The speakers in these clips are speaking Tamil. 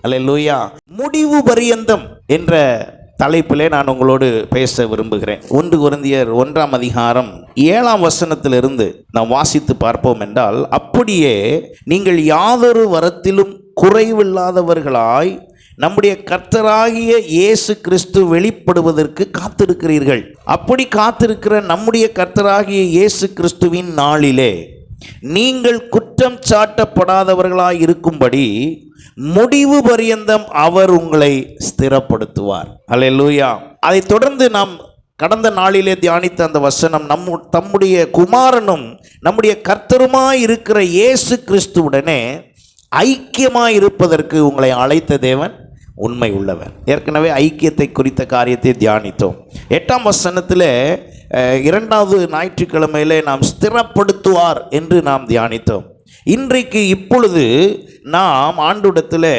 அல்லேலூயா. முடிவு பரியந்தம் என்ற தலைப்பிலே நான் உங்களோடு பேச விரும்புகிறேன். 1 கொரிந்தியர் 1:7 நாம் வாசித்து பார்ப்போம் என்றால், அப்படியே நீங்கள் யாதொரு வரத்திலும் குறைவில்லாதவர்களாய் நம்முடைய கர்த்தராகிய இயேசு கிறிஸ்து வெளிப்படுவதற்கு காத்திருக்கிறீர்கள். அப்படி காத்திருக்கிற நம்முடைய கர்த்தராகிய இயேசு கிறிஸ்துவின் நாளிலே நீங்கள் குற்றம் சாட்டப்படாதவர்களாய் இருக்கும்படி முடிவு பரியந்தம் அவர் உங்களை ஸ்திரப்படுத்துவார். அல்லேலூயா. அதை தொடர்ந்து நாம் கடந்த நாளிலே தியானித்த அந்த வசனம், தம்முடைய குமாரனும் நம்முடைய கர்த்தருமாய் இருக்கிற இயேசு கிறிஸ்துவுடனே ஐக்கியமாய் இருப்பதற்கு உங்களை அழைத்த தேவன் உண்மை உள்ளவர். ஏற்கனவே ஐக்கியத்தை குறித்த காரியத்தை தியானித்தோம். 8ஆம் வசனத்தில் 2வது ஞாயிற்றுக்கிழமையிலே நாம் ஸ்திரப்படுத்துவார் என்று நாம் தியானித்தோம். இன்றைக்கு இப்பொழுது நாம் ஆண்டவரிடத்தில்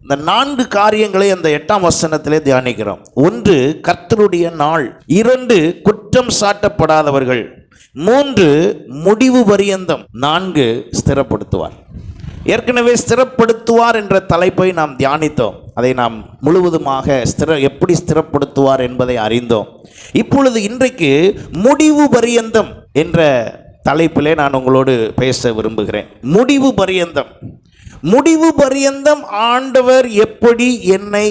இந்த 4 காரியங்களை அந்த 8ஆம் வசனத்திலே தியானிக்கிறோம். 1 கர்த்தருடைய நாள், 2 குற்றம் சாட்டப்படாதவர்கள், 3 முடிவு பரியந்தம், 4 ஸ்திரப்படுத்துவார். ஏற்கனவே ஸ்திரப்படுத்துவார் என்ற தலைப்பை நாம் தியானித்தோம். அதை நாம் முழுவதுமாக எப்படி ஸ்திரப்படுத்துவார் என்பதை அறிந்தோம். இப்பொழுது இன்றைக்கு முடிவு பரியந்தம் என்ற தலைப்பிலே நான் உங்களோடு பேச விரும்புகிறேன். முடிவு பரியந்தம். முடிவு பரியந்தம் ஆண்டவர் எப்படி என்னை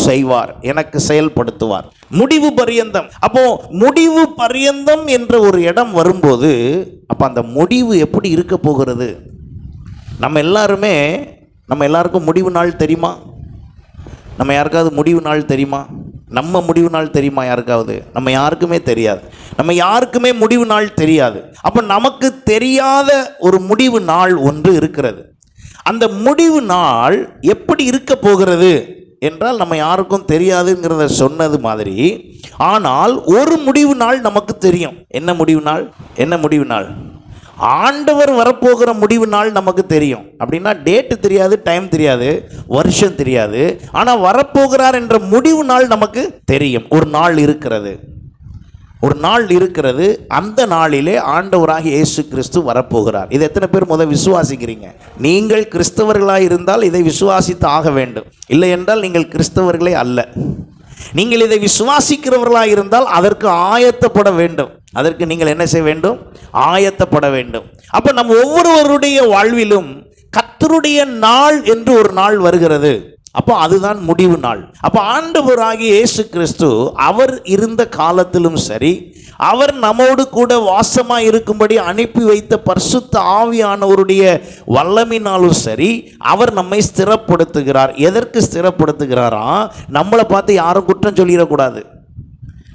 செய்வார், எனக்கு செயல்படுத்துவார். முடிவு பரியந்தம். அப்போ முடிவு பரியந்தம் என்ற ஒரு இடம் வரும்போது, அப்போ அந்த முடிவு எப்படி இருக்க போகிறது? நம்ம எல்லாருக்கும் முடிவு நாள் தெரியுமா? நம்ம யாருக்காவது முடிவு நாள் தெரியுமா? நம்ம முடிவு நாள் தெரியுமா யாருக்காவது? நம்ம யாருக்குமே தெரியாது. நம்ம யாருக்குமே முடிவு நாள் தெரியாது. அப்போ நமக்கு தெரியாத ஒரு முடிவு நாள் ஒன்று இருக்கிறது. அந்த முடிவு நாள் எப்படி இருக்க போகிறது என்றால் நம்ம யாருக்கும் தெரியாதுங்கிறத சொன்னது மாதிரி, ஆனால் ஒரு முடிவு நாள் நமக்கு தெரியும். என்ன முடிவு நாள்? என்ன முடிவு நாள்? ஆண்டவர் வரப்போகிற முடிவு நாள் நமக்கு தெரியும். அப்படின்னா டேட்டு தெரியாது, டைம் தெரியாது, வருஷம் தெரியாது, ஆனால் வரப்போகிறார் என்ற முடிவு நாள் நமக்கு தெரியும். ஒரு நாள் இருக்கிறது, ஒரு நாள் இருக்கிறது. அந்த நாளிலே ஆண்டவராகிய இயேசு கிறிஸ்து வரப்போகிறார். இதை எத்தனை பேர் விசுவாசிக்கிறீங்க? நீங்கள் கிறிஸ்தவர்களாக இருந்தால் இதை விசுவாசித்து ஆக வேண்டும். இல்லை என்றால் நீங்கள் கிறிஸ்தவர்களே அல்ல. நீங்கள் இதை விசுவாசிக்கிறவர்களாக இருந்தால் அதற்கு ஆயத்தப்பட வேண்டும். அதற்கு நீங்கள் என்ன செய்ய வேண்டும்? ஆயத்தப்பட வேண்டும். அப்போ நம்ம ஒவ்வொருவருடைய வாழ்விலும் கர்த்தருடைய நாள் என்று ஒரு நாள் வருகிறது. அப்போ அதுதான் முடிவு நாள். அப்போ ஆண்டவராகிய இயேசு கிறிஸ்து அவர் இருந்த காலத்திலும் சரி, அவர் நம்மோடு கூட வாசமாக இருக்கும்படி அனுப்பி வைத்த பரிசுத்த ஆவியானவருடைய வல்லமையினாலும் சரி, அவர் நம்மை ஸ்திரப்படுத்துகிறார். எதற்கு ஸ்திரப்படுத்துகிறாரா? நம்மளை பார்த்து யாரும் குற்றம் சொல்லிடக்கூடாது.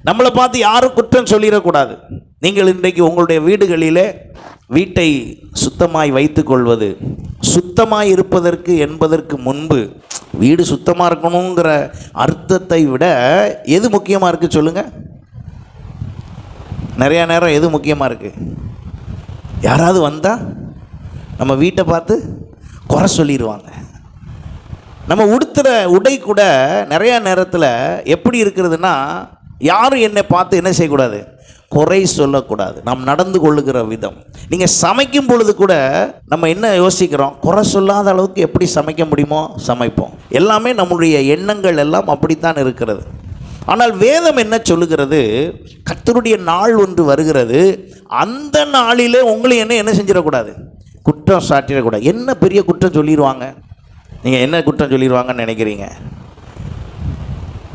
நம்மளை பார்த்து யாரும் குற்றம் சொல்லிடக்கூடாது. நீங்கள் இன்றைக்கு உங்களுடைய வீடுகளிலே வீட்டை சுத்தமாய் வைத்து கொள்வது, சுத்தமாய் இருப்பதற்கு என்பதற்கு முன்பு வீடு சுத்தமாக இருக்கணுங்கிற அர்த்தத்தை விட எது முக்கியமாக இருக்குது சொல்லுங்கள்? நிறையா நேரம் எது முக்கியமாக இருக்குது? யாராவது வந்தால் நம்ம வீட்டை பார்த்து குறை சொல்லிடுவாங்க. நம்ம உடுத்துகிற உடை கூட நிறையா நேரத்தில் எப்படி இருக்கிறதுனா, யாரும் என்னை பார்த்து என்ன செய்யக்கூடாது? குறை சொல்லக்கூடாது. நாம் நடந்து கொள்ளுகிற விதம். நீங்கள் சமைக்கும் பொழுது கூட நம்ம என்ன யோசிக்கிறோம்? குறை சொல்லாத அளவுக்கு எப்படி சமைக்க முடியுமோ சமைப்போம். எல்லாமே நம்முடைய எண்ணங்கள் எல்லாம் அப்படித்தான் இருக்கிறது. ஆனால் வேதம் என்ன சொல்லுகிறது? கர்த்தருடைய நாள் ஒன்று வருகிறது. அந்த நாளிலே உங்களை என்ன செஞ்சிடக்கூடாது? குற்றம் சாட்டிடக்கூடாது. என்ன பெரிய குற்றம் சொல்லிடுவாங்க? நீங்கள் என்ன குற்றம் சொல்லிடுவாங்கன்னு நினைக்கிறீங்க?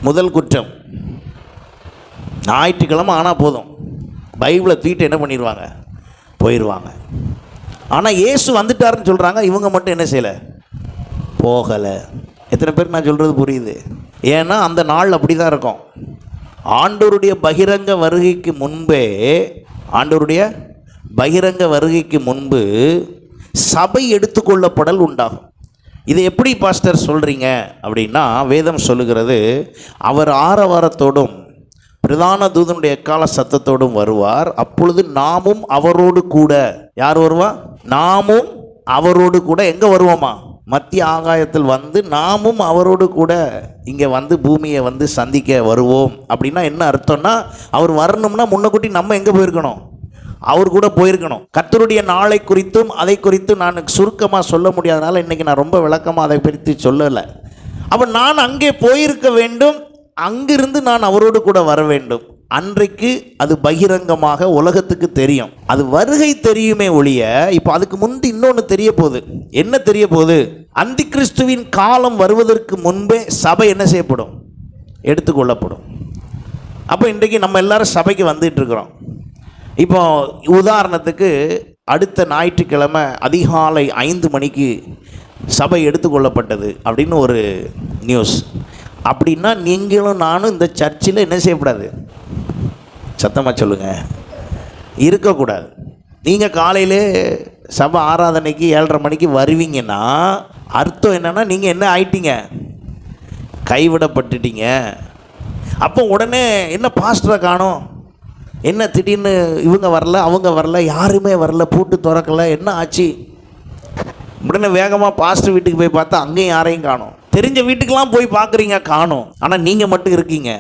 முதல் குற்றம், ஞாயிற்றுக்கிழமை ஆனால் போதும் பைபிளை தூக்கிட்டு என்ன பண்ணிடுவாங்க? போயிடுவாங்க. ஆனால் இயேசு வந்துட்டாருன்னு சொல்கிறாங்க, இவங்க மட்டும் என்ன செய்யலை? போகலை. எத்தனை பேர் நான் சொல்கிறது புரியுது? ஏன்னா அந்த நாள் அப்படி தான் இருக்கும். ஆண்டவருடைய பகிரங்க வருகைக்கு முன்பே, ஆண்டவருடைய பகிரங்க வருகைக்கு முன்பு சபை எடுத்துக்கொள்ளப்படல் உண்டாகும். இதை எப்படி பாஸ்டர் சொல்கிறீங்க அப்படின்னா, வேதம் சொல்லுகிறது, அவர் ஆரவாரத்தோடும் பிரதான தூதனுடைய எக்கால சத்தத்தோடும் வருவார். அப்பொழுது நாமும் அவரோடு கூட, யார் வருவா? நாமும் அவரோடு கூட எங்கே வருவோமா? மத்திய ஆகாயத்தில் வந்து நாமும் அவரோடு கூட இங்கே வந்து பூமியை வந்து சந்திக்க வருவோம். அப்படின்னா என்ன அர்த்தம்னா, அவர் வரணும்னா முன்னக்கூட்டி நம்ம எங்கே போயிருக்கணும்? அவர் கூட போயிருக்கணும். கர்த்தருடைய நாளை குறித்தும் அதை குறித்தும் நான் சுருக்கமாக சொல்ல முடியாதனால இன்றைக்கி நான் ரொம்ப விளக்கமாக அதை பற்றி சொல்லலை. அப்போ நான் அங்கே போயிருக்க வேண்டும், அங்கிருந்து நான் அவரோடு கூட வர வேண்டும். அன்றைக்கு அது பகிரங்கமாக உலகத்துக்கு தெரியும், அது வருகை தெரியுமே ஒழிய. இப்போ அதுக்கு முன்பு இன்னொன்று தெரிய போகுது. என்ன தெரிய போகுது? அந்தி கிறிஸ்துவின் காலம் வருவதற்கு முன்பே சபை என்ன செய்யப்படும்? எடுத்துக்கொள்ளப்படும். அப்போ இன்றைக்கு நம்ம எல்லாரும் சபைக்கு வந்துட்டு இருக்கிறோம். இப்போ உதாரணத்துக்கு அடுத்த ஞாயிற்றுக்கிழமை அதிகாலை 5 மணிக்கு சபை எடுத்துக்கொள்ளப்பட்டது அப்படின்னு ஒரு நியூஸ். அப்படின்னா நீங்களும் நானும் இந்த சர்ச்சில் என்ன செய்யக்கூடாது? சத்தமாக சொல்லுங்கள், இருக்கக்கூடாது. நீங்கள் காலையில் சபை ஆராதனைக்கு 7:30 மணிக்கு வருவீங்கன்னா அர்த்தம் என்னென்னா நீங்கள் என்ன ஆயிட்டீங்க? கைவிடப்பட்டுட்டீங்க. அப்போ உடனே என்ன பாஸ்டரை காணோம், என்ன திடீர்னு இவங்க வரல, அவங்க வரல, யாருமே வரல, பூட்டு திறக்கலை, என்ன ஆச்சு? உடனே வேகமாக பாஸ்டர் வீட்டுக்கு போய் பார்த்தா அங்கேயும் யாரையும் காணோம். தெரிஞ்ச வீட்டுக்கெல்லாம் போய் பார்க்குறீங்க, காணோம். ஆனால் நீங்கள் மட்டும் இருக்கீங்க.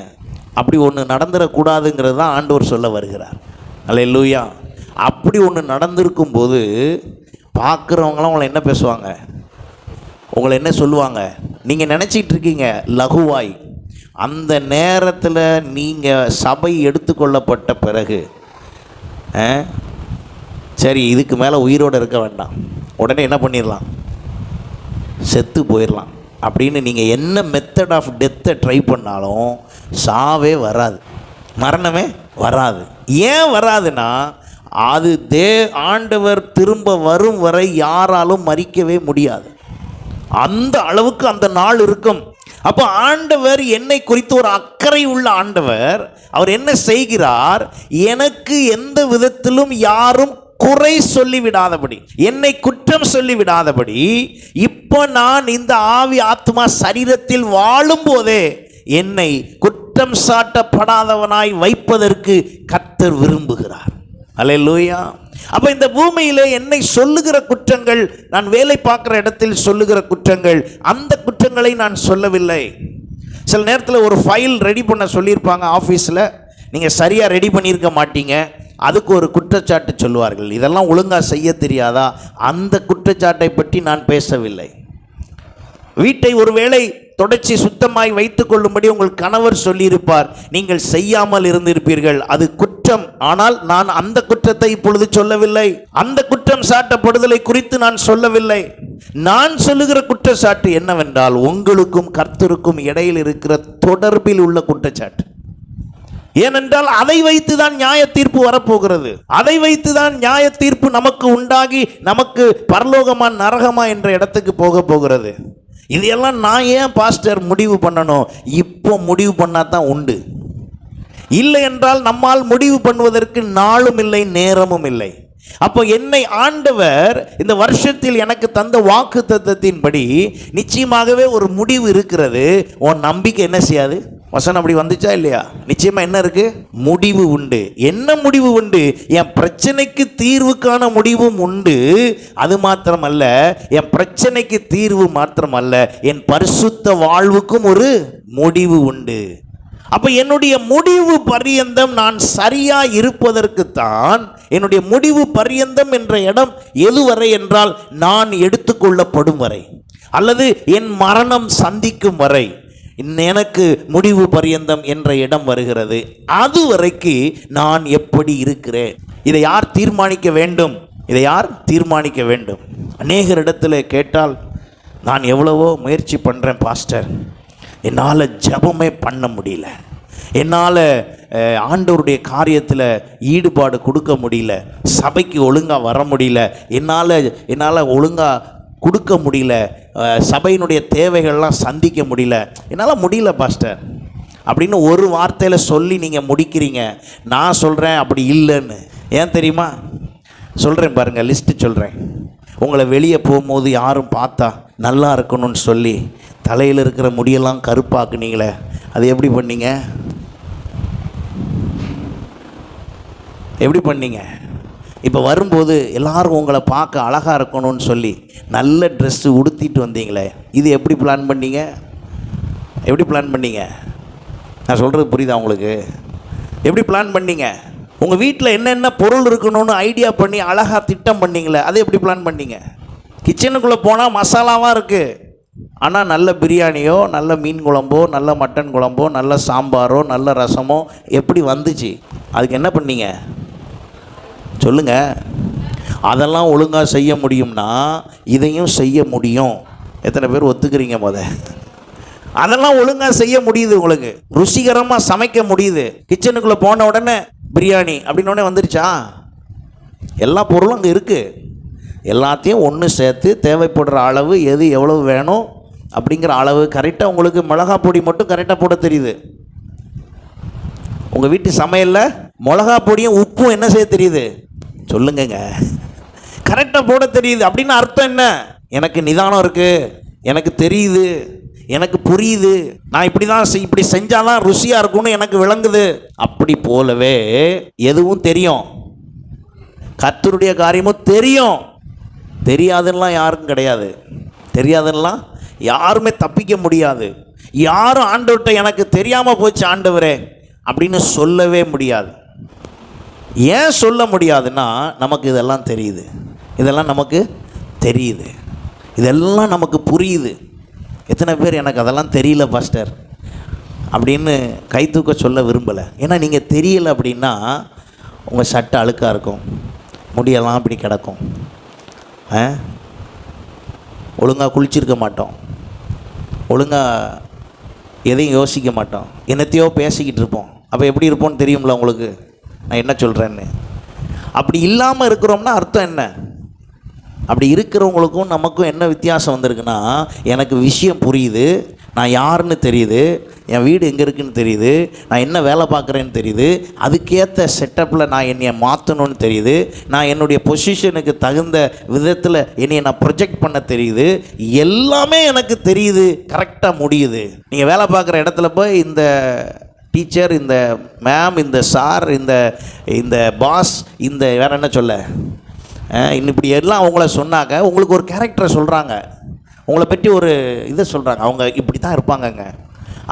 அப்படி ஒன்று நடந்துடக்கூடாதுங்கிறது தான் ஆண்டவர் சொல்ல வருகிறார். அல்லேலூயா. அப்படி ஒன்று நடந்திருக்கும் போது பார்க்குறவங்களாம் உங்களை என்ன பேசுவாங்க? உங்களை என்ன சொல்லுவாங்க? நீங்கள் நினச்சிட்டு இருக்கீங்க லகுவாய். அந்த நேரத்தில் நீங்கள் சபை எடுத்துக்கொள்ளப்பட்ட பிறகு சரி இதுக்கு மேலே உயிரோடு இருக்க வேண்டாம், உடனே என்ன பண்ணிடலாம்? செத்து போயிடலாம் அப்படின்னு நீங்கள் என்ன மெத்தட் ஆஃப் டெத்தை ட்ரை பண்ணாலும் சாவே வராது, மரணமே வராது. ஏன் வராதுன்னா அது ஆண்டவர் திரும்ப வரும் வரை யாராலும் மறிக்கவே முடியாது. அந்த அளவுக்கு அந்த நாள் இருக்கும். அப்போ ஆண்டவர் என்னை குறித்து ஒரு அக்கறை உள்ள ஆண்டவர். அவர் என்ன செய்கிறார்? எனக்கு எந்த விதத்திலும் யாரும் குறை சொல்லிவிடாதபடி, என்னை குற்றம் சொல்லிவிடாதபடி, இப்போ நான் இந்த ஆவி ஆத்மா சரீரத்தில் வாழும் போதே என்னை குற்றம் சாட்டப்படாதவனாய் வைப்பதற்கு கர்த்தர் விரும்புகிறார். அல்லேலூயா. அப்போ இந்த பூமியில் என்னை சொல்லுகிற குற்றங்கள், நான் வேலை பார்க்குற இடத்தில் சொல்லுகிற குற்றங்கள், அந்த குற்றங்களை நான் சொல்லவில்லை. சில நேரத்தில் ஒரு ஃபைல் ரெடி பண்ண சொல்லியிருப்பாங்க ஆஃபீஸில், நீங்கள் சரியாக ரெடி பண்ணியிருக்க மாட்டீங்க, அதுக்கு ஒரு குற்றச்சாட்டு சொல்லுவார்கள். இதெல்லாம் ஒழுங்காக செய்ய தெரியாதா? அந்த குற்றச்சாட்டை பற்றி நான் பேசவில்லை. வீட்டை ஒருவேளை தொடர்ச்சி சுத்தமாய் வைத்துக் கொள்ளும்படி உங்கள் கணவர் சொல்லியிருப்பார், நீங்கள் செய்யாமல் இருந்திருப்பீர்கள், அது குற்றம். ஆனால் நான் அந்த குற்றத்தை இப்பொழுது சொல்லவில்லை, அந்த குற்றம் சாட்டப்படுதலை குறித்து நான் சொல்லவில்லை. நான் சொல்லுகிற குற்றச்சாட்டு என்னவென்றால் உங்களுக்கும் கர்த்தருக்கும் இடையில் இருக்கிற தொடர்பில் உள்ள குற்றச்சாட்டு. ஏனென்றால் அதை வைத்துதான் நியாய தீர்ப்பு வரப்போகிறது. அதை வைத்துதான் நியாய தீர்ப்பு நமக்கு உண்டாகி நமக்கு பரலோகமா நரகமா என்ற இடத்துக்கு போக போகிறது. இதையெல்லாம் நான் ஏன் பாஸ்டர் முடிவு பண்ணணும்? இப்போ முடிவு பண்ணால் தான் உண்டு. இல்லை என்றால் நம்மால் முடிவு பண்ணுவதற்கு நாளும் இல்லை, நேரமும் இல்லை. அப்போ என்னை ஆண்டவர் இந்த வருஷத்தில் எனக்கு தந்த வாக்கு தத்தத்தின்படி நிச்சயமாகவே ஒரு முடிவு இருக்கிறது. உன் நம்பிக்கை என்ன செய்யாது? வசனம் அப்படி வந்துச்சா இல்லையா? நிச்சயமா என்ன இருக்கு? முடிவு உண்டு. என்ன முடிவு உண்டு? என் பிரச்சனைக்கு தீர்வுக்கான முடிவும் உண்டு. அது மாத்திரமல்ல, என் பிரச்சனைக்கு தீர்வு மாத்திரமல்ல, என் பரிசுத்த வாழ்வுக்கும் ஒரு முடிவு உண்டு. அப்ப என்னுடைய முடிவு பரியந்தம் நான் சரியா இருப்பதற்குத்தான். என்னுடைய முடிவு பரியந்தம் என்ற இடம் எதுவரை என்றால் நான் எடுத்துக்கொள்ளப்படும் வரை, அல்லது என் மரணம் சந்திக்கும் வரை எனக்கு முடிவு பரியந்தம் என்ற இடம் வருகிறது. அதுவரைக்கு நான் எப்படி இருக்கிறேன், இதை யார் தீர்மானிக்க வேண்டும்? இதை யார் தீர்மானிக்க வேண்டும்? அநேகரிடத்தில் கேட்டால், நான் எவ்வளவோ முயற்சி பண்ணுறேன் பாஸ்டர், என்னால் ஜெபமே பண்ண முடியல, என்னால் ஆண்டவருடைய காரியத்தில் ஈடுபாடு கொடுக்க முடியல, சபைக்கு ஒழுங்காக வர முடியல, என்னால் ஒழுங்காக கொடுக்க முடியல, சபையினுடைய தேவைகள்லாம் சந்திக்க முடியல, என்னால் முடியல பாஸ்டர் அப்படின்னு ஒரு வார்த்தையில் சொல்லி நீங்கள் முடிக்கிறீங்க. நான் சொல்கிறேன் அப்படி இல்லைன்னு. ஏன் தெரியுமா? சொல்கிறேன் பாருங்கள், லிஸ்ட்டு சொல்கிறேன். உங்களை வெளியே போகும்போது யாரும் பார்த்தா நல்லா இருக்கணும்னு சொல்லி தலையில் இருக்கிற முடியெல்லாம் கருப்பாக்குனீங்களே, அது எப்படி பண்ணீங்க? எப்படி பண்ணீங்க? இப்போ வரும்போது எல்லாரும் உங்களை பார்க்க அழகாக இருக்கணும்னு சொல்லி நல்ல ட்ரெஸ்ஸு உடுத்திட்டு வந்தீங்களே, இது எப்படி பிளான் பண்ணீங்க? எப்படி பிளான் பண்ணீங்க? நான் சொல்கிறது புரியுதா உங்களுக்கு? எப்படி பிளான் பண்ணீங்க? உங்கள் வீட்டில் என்னென்ன பொருள் இருக்கணும்னு ஐடியா பண்ணி அழகாக திட்டம் பண்ணீங்களே, அதை எப்படி பிளான் பண்ணீங்க? கிச்சனுக்குள்ளே போனால் மசாலாவாக இருக்குது, ஆனால் நல்ல பிரியாணியோ, நல்ல மீன் குழம்போ, நல்ல மட்டன் குழம்போ, நல்ல சாம்பாரோ, நல்ல ரசமோ எப்படி வந்துச்சு? அதுக்கு என்ன பண்ணீங்க சொல்லுங்கள்? அதெல்லாம் ஒழுங்காக செய்ய முடியும்னா இதையும் செய்ய முடியும். எத்தனை பேர் ஒத்துக்கிறீங்க? அதெல்லாம் ஒழுங்காக செய்ய முடியுது, உங்களுக்கு ருசிகரமாக சமைக்க முடியுது. கிச்சனுக்குள்ளே போன உடனே பிரியாணி அப்படின்னு உடனே வந்துருச்சா? எல்லா பொருளும் அங்கே இருக்குது. எல்லாத்தையும் ஒன்று சேர்த்து தேவைப்படுற அளவு எது எவ்வளவு வேணும் அப்படிங்கிற அளவு கரெக்டாக உங்களுக்கு மிளகா பொடி மட்டும் கரெக்டாக போட தெரியுது. உங்கள் வீட்டு சமையலில் மிளகா பொடியும் உப்பும் என்ன செய்ய தெரியுது சொல்லுங்கங்க? கரெக்டாக போட தெரியுது. அப்படின்னு அர்த்தம் என்ன? எனக்கு நிதானம் இருக்குது, எனக்கு தெரியுது, எனக்கு புரியுது, நான் இப்படி தான் இப்படி செஞ்சாதான் ருசியாக இருக்கும்னு எனக்கு விளங்குது. அப்படி போலவே எதுவும் தெரியும், கர்த்தருடைய காரியமும் தெரியும். தெரியாதுன்னெலாம் யாருக்கும் கிடையாது. தெரியாதுன்னெலாம் யாருமே தப்பிக்க முடியாது. யாரும் ஆண்டவர்கிட்ட எனக்கு தெரியாமல் போச்சு ஆண்டவரே அப்படின்னு சொல்லவே முடியாது. ஏன் சொல்ல முடியாதுன்னா, நமக்கு இதெல்லாம் தெரியுது, இதெல்லாம் நமக்கு தெரியுது, இதெல்லாம் நமக்கு புரியுது. எத்தனை பேர் எனக்கு அதெல்லாம் தெரியல பாஸ்டர் அப்படின்னு கை தூக்க சொல்ல விரும்பலை. ஏன்னா நீங்கள் தெரியலை அப்படின்னா உங்கள் சட்டை அழுக்காக இருக்கும், முடியெல்லாம் அப்படி கிடக்கும், ஒழுங்காக குளிச்சிருக்க மாட்டோம், ஒழுங்காக எதையும் யோசிக்க மாட்டோம், என்னத்தையோ பேசிக்கிட்டு இருப்போம். அப்போ எப்படி இருப்போம்னு தெரியும்ல உங்களுக்கு நான் என்ன சொல்கிறேன்னு? அப்படி இல்லாமல் இருக்கிறோம்னா அர்த்தம் என்ன? அப்படி இருக்கிறவங்களுக்கும் நமக்கும் என்ன வித்தியாசம் வந்திருக்குன்னா, எனக்கு விஷயம் புரியுது, நான் யாருன்னு தெரியுது, என் வீடு எங்கே இருக்குதுன்னு தெரியுது, நான் என்ன வேலை பார்க்குறேன்னு தெரியுது, அதுக்கேற்ற செட்டப்பில் நான் என்னை மாற்றணும்னு தெரியுது, நான் என்னுடைய பொசிஷனுக்கு தகுந்த விதத்தில் என்னை நான் ப்ரொஜெக்ட் பண்ண தெரியுது, எல்லாமே எனக்கு தெரியுது, கரெக்டாக முடியுது. நீங்கள் வேலை பார்க்குற இடத்துல போய் இந்த டீச்சர், இந்த மேம், இந்த சார், இந்த பாஸ், இந்த வேறு என்ன சொல்ல இன்னும் இப்படி எல்லாம் அவங்கள சொன்னாங்க, உங்களுக்கு ஒரு கேரக்டரை சொல்கிறாங்க, உங்களை பற்றி ஒரு இதை சொல்கிறாங்க, அவங்க இப்படி தான் இருப்பாங்கங்க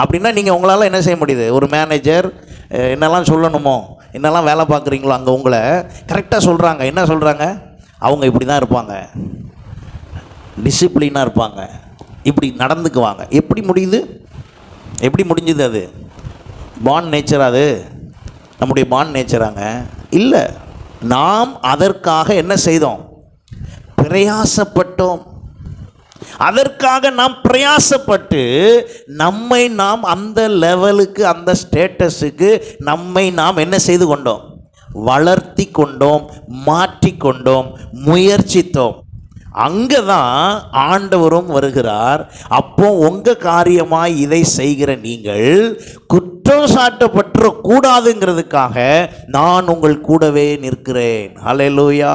அப்படின்னா நீங்கள் உங்களால் என்ன செய்ய முடியுது? ஒரு மேனேஜர் என்னெல்லாம் சொல்லணுமோ, என்னெல்லாம் வேலை பார்க்குறீங்களோ அங்கே உங்களை கரெக்டாக சொல்கிறாங்க. என்ன சொல்கிறாங்க? அவங்க இப்படி தான் இருப்பாங்க, டிசிப்ளினாக இருப்பாங்க, இப்படி நடந்துக்குவாங்க. எப்படி முடியுது? எப்படி முடிஞ்சுது? அது பாண்ட் நேச்சர், அது நம்முடைய பாண்ட் நேச்சராங்க இல்லை. நாம் அதற்காக என்ன செய்தோம்? பிரயாசப்பட்டோம். அதற்காக நாம் பிரயாசப்பட்டு நம்மை நாம் அந்த லெவலுக்கு, அந்த ஸ்டேட்டஸுக்கு நம்மை நாம் என்ன செய்து கொண்டோம்? வளர்த்தி கொண்டோம், மாற்றிக்கொண்டோம், முயற்சித்தோம். அங்கே தான் ஆண்டவரும் வருகிறார். அப்போ உங்கள் காரியமாய் இதை செய்கிற நீங்கள் குற்றம் சாட்டப்பட்ட கூடாதுங்கிறதுக்காக நான் உங்கள் கூடவே நிற்கிறேன். ஹல்லேலூயா.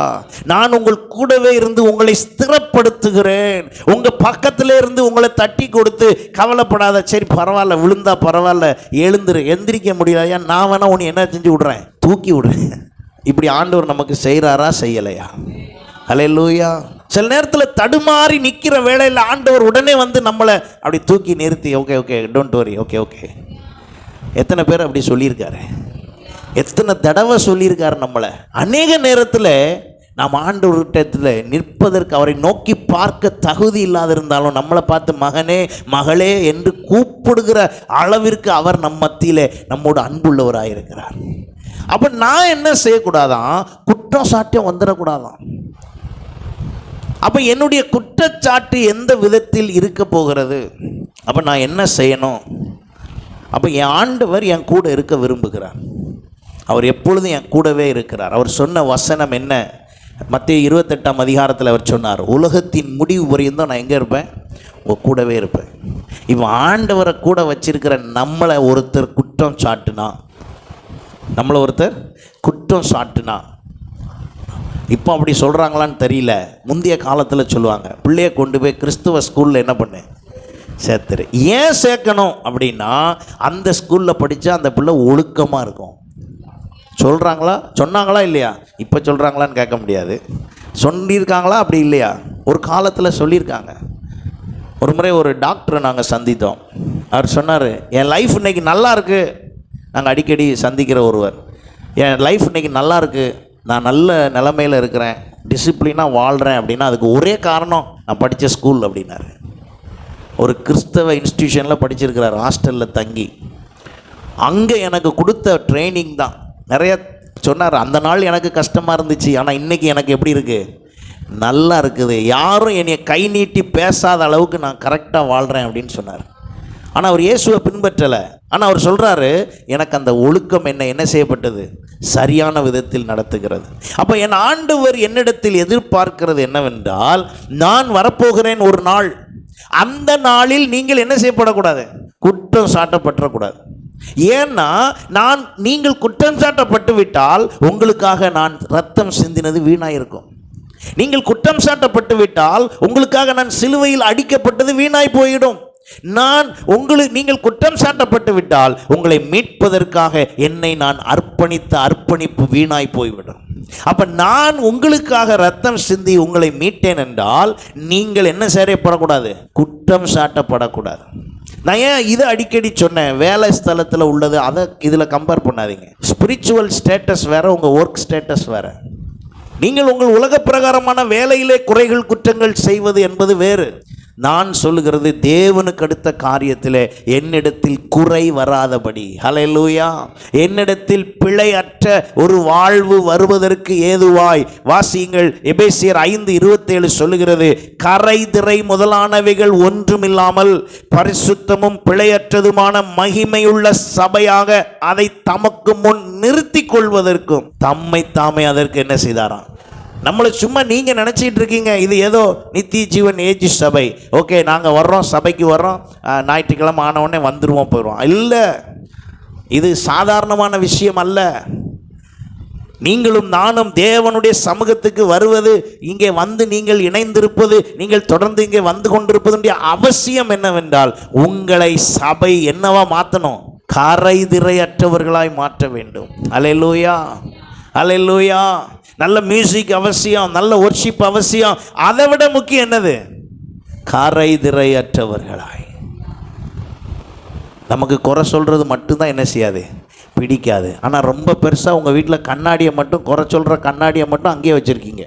நான் உங்கள் கூடவே இருந்து உங்களை ஸ்திரப்படுத்துகிறேன். உங்கள் பக்கத்திலே இருந்து உங்களை தட்டி கொடுத்து, கவலைப்படாத, சரி பரவாயில்ல, விழுந்தா பரவாயில்ல, எழுந்துரு, எந்திரிக்க முடியாதா, நான் வேணா உன்னை என்ன செஞ்சு விடுறேன், தூக்கி விடுறேன். இப்படி ஆண்டவர் நமக்கு செய்கிறாரா, செய்யலையா? ஹல்லேலூயா. சில நேரத்தில் தடுமாறி நிற்கிற வேளையில் ஆண்டவர் உடனே வந்து நம்மளை அப்படி தூக்கி நிறுத்தி, okay okay, don't worry, okay okay. எத்தனை பேர் அப்படி சொல்லியிருக்காரு? எத்தனை தடவை சொல்லியிருக்காரு நம்மளை? அநேக நேரத்தில் நாம் ஆண்டவர்கிட்டத்தில் நிற்பதற்கு, அவரை நோக்கி பார்க்க தகுதி இல்லாத இருந்தாலும் நம்மளை பார்த்து மகனே மகளே என்று கூப்பிடுகிற அளவிற்கு அவர் நம் மத்தியில் நம்மோடு அன்புள்ளவராக இருக்கிறார். அப்போ நான் என்ன செய்யக்கூடாதான்? குற்றம் சாட்டியம் வந்துடக்கூடாதான். அப்போ என்னுடைய குற்றச்சாட்டு எந்த விதத்தில் இருக்க போகிறது? அப்போ நான் என்ன செய்யணும்? அப்போ என் ஆண்டவர் என் கூட இருக்க விரும்புகிறார். அவர் எப்பொழுதும் என் கூடவே இருக்கிறார். அவர் சொன்ன வசனம் என்ன? மத்தேயு 28ஆம் அதிகாரத்தில் அவர் சொன்னார், உலகத்தின் முடிவு வரையும் தான் நான் எங்கே இருப்பேன்? உங்கள் கூடவே இருப்பேன். இப்போ ஆண்டவரை கூட வச்சிருக்கிற நம்மளை ஒருத்தர் குற்றம் சாட்டுனா, இப்போ அப்படி சொல்கிறாங்களான்னு தெரியல. முந்தைய காலத்தில் சொல்லுவாங்க, பிள்ளையை கொண்டு போய் கிறிஸ்துவ ஸ்கூலில் என்ன பண்ணு, சேர்த்துரு. ஏன் சேர்க்கணும் அப்படின்னா, அந்த ஸ்கூலில் படித்தா அந்த பிள்ளை ஒழுக்கமாக இருக்கும். சொன்னாங்களா இல்லையா? இப்போ சொல்கிறாங்களான்னு கேட்க முடியாது. சொல்லியிருக்காங்களா அப்படி இல்லையா? ஒரு காலத்தில் சொல்லியிருக்காங்க. ஒரு முறை ஒரு டாக்டரை நாங்கள் சந்தித்தோம். அவர் சொன்னார், என் லைஃப் இன்றைக்கி நல்லா இருக்குது. நாங்கள் அடிக்கடி சந்திக்கிற ஒருவர், என் லைஃப் இன்றைக்கி நல்லா இருக்குது, நான் நல்ல நிலைமையில் இருக்கிறேன், டிசிப்ளினாக வாழ்கிறேன் அப்படின்னா அதுக்கு ஒரே காரணம் நான் படித்த ஸ்கூல் அப்படின்னாரு. ஒரு கிறிஸ்தவ இன்ஸ்டிடியூஷனில் படிச்சிருக்கிறார், ஹாஸ்டலில் தங்கி. அங்கே எனக்கு கொடுத்த ட்ரைனிங் தான் நிறைய சொன்னார். அந்த நாள் எனக்கு கஷ்டமாக இருந்துச்சு, ஆனால் இன்றைக்கி எனக்கு எப்படி இருக்குது, நல்லா இருக்குது. யாரும் என்னை கை நீட்டி பேசாத அளவுக்கு நான் கரெக்டாக வாழ்கிறேன் அப்படின்னு சொன்னார். ஆனால் அவர் இயேசுவை பின்பற்றலை. ஆனால் அவர் சொல்கிறாரு, எனக்கு அந்த ஒழுக்கம் என்ன செய்யப்பட்டது, சரியான விதத்தில் நடத்துகிறது. அப்போ என் ஆண்டவர் என்னிடத்தில் எதிர்பார்க்கிறது என்னவென்றால், நான் வரப்போகிறேன் ஒரு நாள், அந்த நாளில் நீங்கள் என்ன செய்யப்படக்கூடாது, குற்றம் சாட்டப்படக்கூடாது. ஏன்னா நீங்கள் குற்றம் சாட்டப்பட்டு விட்டால் உங்களுக்காக நான் ரத்தம் சிந்தினது வீணாயிருக்கும். நீங்கள் குற்றம் சாட்டப்பட்டு விட்டால் உங்களுக்காக நான் சிலுவையில் அடிக்கப்பட்டது வீணாய் போயிடும். நீங்கள் குற்றம் சாட்டப்பட்டு விட்டால் உங்களை மீட்பதற்காக என்னை நான் அர்ப்பணித்த அர்ப்பணிப்பு வீணாய் போய்விடும். அப்ப நான் உங்களுக்காக ரத்தம் சிந்தி உங்களை மீட்டேன் என்றால் நீங்கள் என்ன செய்யப்படக்கூடாது, குற்றம் சாட்டப்படக்கூடாது. நான் ஏன் இதை அடிக்கடி சொன்னேன், வேலை ஸ்தலத்தில் உள்ளது அதை இதில் கம்பேர் பண்ணாதீங்க. ஸ்பிரிச்சுவல் ஸ்டேட்டஸ் வேற, உங்கள் ஒர்க் ஸ்டேட்டஸ் வேற. நீங்கள் உங்கள் உலக பிரகாரமான வேலையிலே குறைகள் குற்றங்கள் செய்வது என்பது வேறு. நான் சொல்லுகிறது தேவனுக்கு அடுத்த காரியத்திலே என்னிடத்தில் குறை வராதபடி, ஹல்லேலூயா, என்னிடத்தில் பிழையற்ற ஒரு வாழ்வு வருவதற்கு ஏதுவாய். வாசியுங்கள், எபேசியர் 5:27 சொல்லுகிறது, கரை திரை முதலானவைகள் ஒன்றுமில்லாமல் பரிசுத்தமும் பிழையற்றதுமான மகிமையுள்ள சபையாக அதை தமக்கு முன் நிறுத்தி கொள்வதற்கும் தம்மை தாமே அதற்கு என்ன செய்தாராம். நம்மளை சும்மா நீங்கள் நினச்சிட்டு இருக்கீங்க இது ஏதோ நித்திய ஜீவன் ஏஜ் சபை, ஓகே நாங்கள் வர்றோம், சபைக்கு வர்றோம், ஞாயிற்றுக்கிழமை ஆனவுடனே வந்துடுவோம் போயிடுவோம். இல்லை, இது சாதாரணமான விஷயம் அல்ல. நீங்களும் நானும் தேவனுடைய சமூகத்துக்கு வருவது, இங்கே வந்து நீங்கள் இணைந்திருப்பது, நீங்கள் தொடர்ந்து இங்கே வந்து கொண்டிருப்பதுடைய அவசியம் என்னவென்றால், உங்களை சபை என்னவா மாற்றணும், கரை திரையற்றவர்களாய் மாற்ற வேண்டும். அல்லேலூயா, அல்லேலூயா. நல்ல மியூசிக் அவசியம், நல்ல வொர்ஷிப் அவசியம். அதை விட முக்கியம் என்னது, கரை திரையற்றவர்களாய். நமக்கு குறை சொல்கிறது மட்டும்தான் என்ன செய்யாது, பிடிக்காது. ஆனால் ரொம்ப பெருசாக உங்கள் வீட்டில் கண்ணாடியை மட்டும், குறை சொல்கிற கண்ணாடியை மட்டும் அங்கேயே வச்சுருக்கீங்க.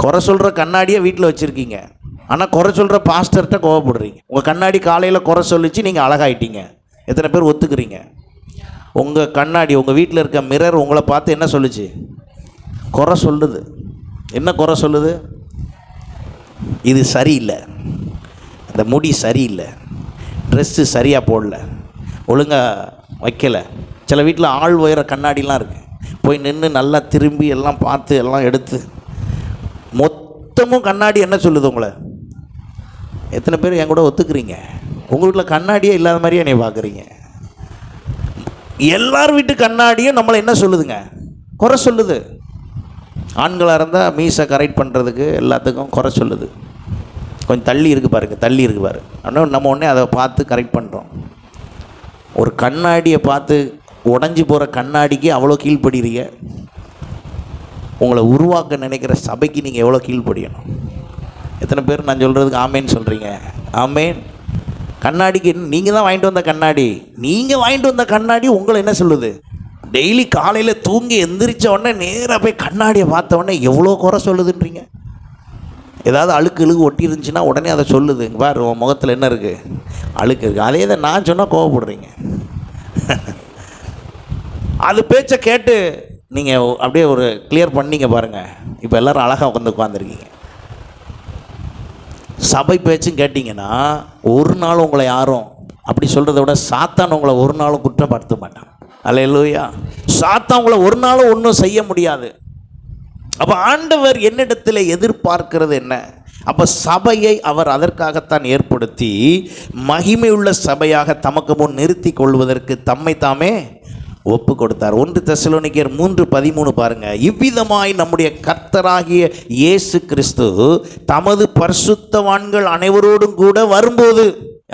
குறை சொல்கிற கண்ணாடியை வீட்டில் வச்சுருக்கீங்க, ஆனால் குறை சொல்கிற பாஸ்டர்கிட்ட கோவப்படுறீங்க. உங்கள் கண்ணாடி காலையில் குறை சொல்லிச்சு, நீங்கள் அழகாயிட்டீங்க. எத்தனை பேர் ஒத்துக்கிறீங்க? உங்கள் கண்ணாடி, உங்கள் வீட்டில் இருக்க மிரர் உங்களை பார்த்து என்ன சொல்லுச்சு, குறை சொல்லுது. என்ன குறை சொல்லுது, இது சரியில்லை, இந்த முடி சரியில்லை, ட்ரெஸ்ஸு சரியாக போடல, ஒழுங்காக வைக்கலை. சில வீட்டில் ஆள் உயர கண்ணாடிலாம் இருக்குது, போய் நின்று நல்லா திரும்பி எல்லாம் பார்த்து எல்லாம் எடுத்து மொத்தமும் கண்ணாடி என்ன சொல்லுது உங்களை. எத்தனை பேர் என் கூட ஒத்துக்கிறீங்க? உங்கள் வீட்டில் கண்ணாடியே இல்லாத மாதிரியே என்னை பார்க்குறீங்க. எல்லார் வீட்டு கண்ணாடியும் நம்மளை என்ன சொல்லுதுங்க, குறை சொல்லுது. ஆண்களாக இருந்தால் மீசை கரெக்ட் பண்ணுறதுக்கு எல்லாத்துக்கும் குறை சொல்லுது. கொஞ்சம் தள்ளி இருக்குது பாருங்க, தள்ளி இருக்குது பாரு, ஆனால் நம்ம உடனே அதை பார்த்து கரெக்ட் பண்ணுறோம். ஒரு கண்ணாடியை பார்த்து உடஞ்சி போகிற கண்ணாடிக்கு அவ்வளோ கீழ்ப்படுறீங்க. உங்களை உருவாக்க நினைக்கிற சபைக்கு நீங்கள் எவ்வளோ கீழ்ப்படியணும். எத்தனை பேர் நான் சொல்கிறதுக்கு ஆமேன்னு சொல்கிறீங்க? ஆமேன். கண்ணாடிக்கு நீங்கள் தான் வாங்கிட்டு வந்த கண்ணாடி, நீங்கள் வாங்கிட்டு வந்த கண்ணாடி உங்களை என்ன சொல்லுது, டெய்லி காலையில் தூங்கி எந்திரிச்ச உடனே நேராக போய் கண்ணாடியை பார்த்த உடனே எவ்வளோ குறை சொல்லுதுன்றீங்க. ஏதாவது அழுக்கு ஒட்டி இருந்துச்சுன்னா உடனே அதை சொல்லுது, பாரு உன் முகத்தில் என்ன இருக்குது, அழுக்கு இருக்குது. அதே தான் நான் சொன்னால் கோவப்படுறீங்க. அது பேச்சை கேட்டு நீங்கள் அப்படியே ஒரு கிளியர் பண்ணிங்க பாருங்கள். இப்போ எல்லோரும் அழகாக உட்காந்துருக்கீங்க. சபை பேச்சும் கேட்டிங்கன்னா ஒரு நாள் உங்களை யாரும் அப்படி சொல்கிறத விட சாத்தான் உங்களை ஒரு நாளும் குற்றப்படுத்த மாட்டான். அல்லேலூயா. சாத்தான் உங்களை ஒரு நாளும் ஒன்றும் செய்ய முடியாது. அப்போ ஆண்டவர் என்னிடத்தில் எதிர்பார்க்கிறது என்ன? அப்போ சபையை அவர் அதற்காகத்தான் ஏற்படுத்தி மகிமையுள்ள சபையாக தமக்கு முன் நிறுத்தி கொள்வதற்கு தம்மை தாமே ஒப்பு கொடுத்தார். 1 தெசலோனிக்கேயர் 3:13 பாருங்க. இவ்விதமாய் நம்முடைய கர்த்தராகிய இயேசு கிறிஸ்து தமது பரிசுத்தவான்கள் அனைவரோடும் கூட வரும்போது,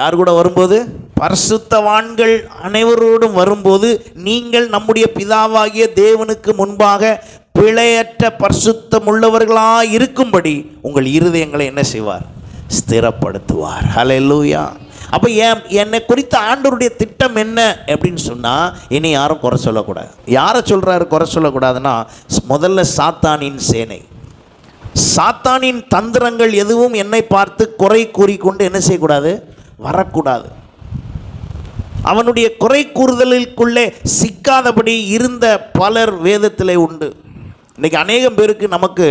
யார் கூட வரும்போது, பரிசுத்தவான்கள் அனைவரோடும் வரும்போது, நீங்கள் நம்முடைய பிதாவாகிய தேவனுக்கு முன்பாக பிழையற்ற பரிசுத்தம் உள்ளவர்களாக இருக்கும்படி உங்கள் இருதயங்களை என்ன செய்வார், ஸ்திரப்படுத்துவார். ஹல்லேலூயா. அப்போ என்னை குறித்த ஆண்டவருடைய திட்டம் என்ன அப்படின்னு சொன்னால், இனி யாரும் குறை சொல்லக்கூடாது. யாரை சொல்கிறாரு குறை சொல்லக்கூடாதுன்னா, முதல்ல சாத்தானின் சேனை, சாத்தானின் தந்திரங்கள் எதுவும் என்னை பார்த்து குறை கூறிக்கொண்டு என்ன செய்யக்கூடாது, வரக்கூடாது. அவனுடைய குறை கூறுதலுக்குள்ளே சிக்காதபடி இருந்த பலர் வேதத்திலே உண்டு. இன்றைக்கி அநேகம் பேருக்கு நமக்கு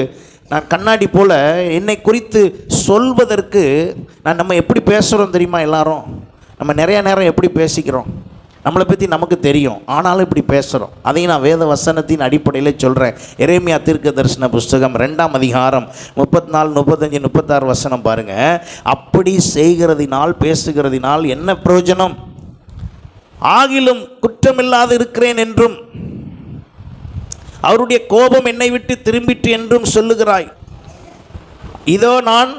நான் கண்ணாடி போல் என்னை குறித்து சொல்வதற்கு நம்ம எப்படி பேசுகிறோம் தெரியுமா? எல்லாரும் நம்ம நிறைய நேரம் எப்படி பேசிக்கிறோம், நம்மளை பற்றி நமக்கு தெரியும், ஆனாலும் இப்படி பேசுகிறோம். அதையும் நான் வேத வசனத்தின் அடிப்படையில் சொல்கிறேன். எரேமியா தீர்க்க தரிசன புஸ்தகம் 2ஆம் அதிகாரம் 34, 35, 36 வசனம் பாருங்கள். அப்படி செய்கிறதினால் பேசுகிறதினால் என்ன பிரயோஜனம்? ஆகிலும் குற்றமில்லாது இருக்கிறேன் என்றும் அவருடைய கோபம் என்னை விட்டு திரும்பிட்டு என்றும் சொல்லுகிறாய். இதோ நான்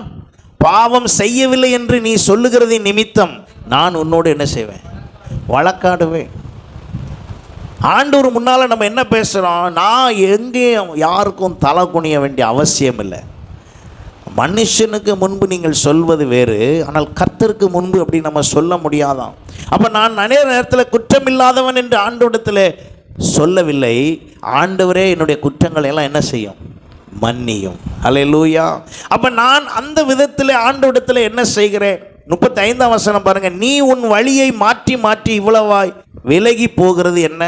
பாவம் செய்யவில்லை என்று நீ சொல்லுகிறதின் நிமித்தம் நான் உன்னோடு என்ன செய்வேன்? வழக்காடுவேன். ஆண்டவர் முன்னால் நம்ம என்ன பேசுகிறோம்? நான் எங்கேயும் யாருக்கும் தலை குனிய வேண்டிய அவசியம் இல்லை. மனுஷனுக்கு முன்பு நீங்கள் சொல்வது வேறு, ஆனால் கர்த்தருக்கு முன்பு அப்படி நம்ம சொல்ல முடியாதான். அப்போ நான் நிறைய நேரத்தில் குற்றமில்லாதவன் என்று ஆண்டவரிடத்தில் சொல்லவில்லை. ஆண்டவரே என்னுடைய குற்றங்களை எல்லாம் என்ன செய்யும்? மன்னியும். அல்லேலூயா. அப்போ நான் அந்த விதத்தில் ஆண்டவரிடத்தில் என்ன செய்கிறேன்? 35ஆம் வசனம் பாருங்கள். நீ உன் வழியை மாற்றி மாற்றி இவ்வளவாய் விலகி போகிறது என்ன?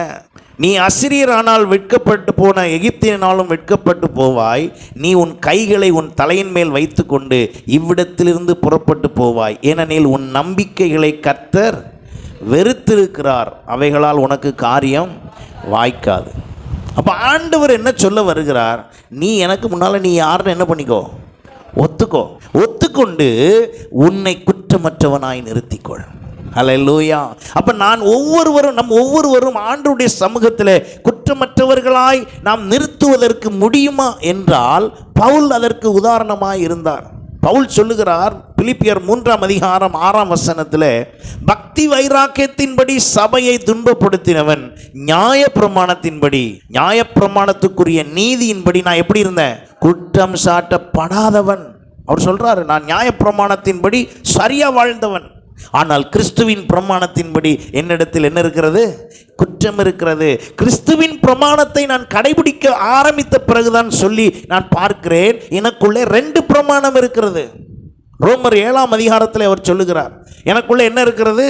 நீ அசிரியரானால் வெட்கப்பட்டு போன எகிப்தியனாலும் வெட்கப்பட்டு போவாய். நீ உன் கைகளை உன் தலையின் மேல் வைத்து கொண்டு இவ்விடத்திலிருந்து புறப்பட்டு போவாய். ஏனெனில் உன் நம்பிக்கைகளை கர்த்தர் வெறுத்திருக்கிறார், அவைகளால் உனக்கு காரியம் வாய்க்காது. அப்போ ஆண்டவர் என்ன சொல்ல வருகிறார்? நீ எனக்கு முன்னால் நீ யாருன்னு என்ன பண்ணிக்கோ, ஒத்துக்கோ. ஒத்துக்கொண்டு உன்னை குற்றமற்றவனாய் நிறுத்திக்கொள். அல்லேலூயா. அப்போ நான் நம் ஒவ்வொருவரும் ஆண்டவருடைய சமூகத்தில் குற்றமற்றவர்களாய் நாம் நிறுத்துவதற்கு முடியுமா என்றால் பவுல் அதற்கு உதாரணமாய் இருந்தார். பவுல் சொல்லுகிறார் பிலிப்பியர் 3ஆம் அதிகாரம் 6ஆம் வசனத்தில், பக்தி வைராக்கியத்தின்படி சபையை துன்பப்படுத்தினவன் நியாயப்பிரமாணத்தின்படி, நியாயப்பிரமாணத்துக்குரிய நீதியின்படி நான் எப்படி இருந்தேன்? குற்றம் சாட்டப்படாதவன். அவர் சொல்றாரு, நான் நியாயப்பிரமாணத்தின்படி சரியா வாழ்ந்தவன், ஆனால் கிறிஸ்துவின் பிரமாணத்தின்படி என்னிடத்தில் என்ன இருக்கிறது? குற்றம் இருக்கிறது. கிறிஸ்துவின் பிரமாணத்தை நான் கடைபிடிக்க ஆரம்பித்த பிறகுதான் சொல்லி நான் பார்க்கிறேன் எனக்குள்ளே 2 பிரமாணம் இருக்கிறது. ரோமர் 7ஆம் அதிகாரத்தில் அவர் சொல்லுகிறார், எனக்குள்ளே என்ன இருக்கிறது?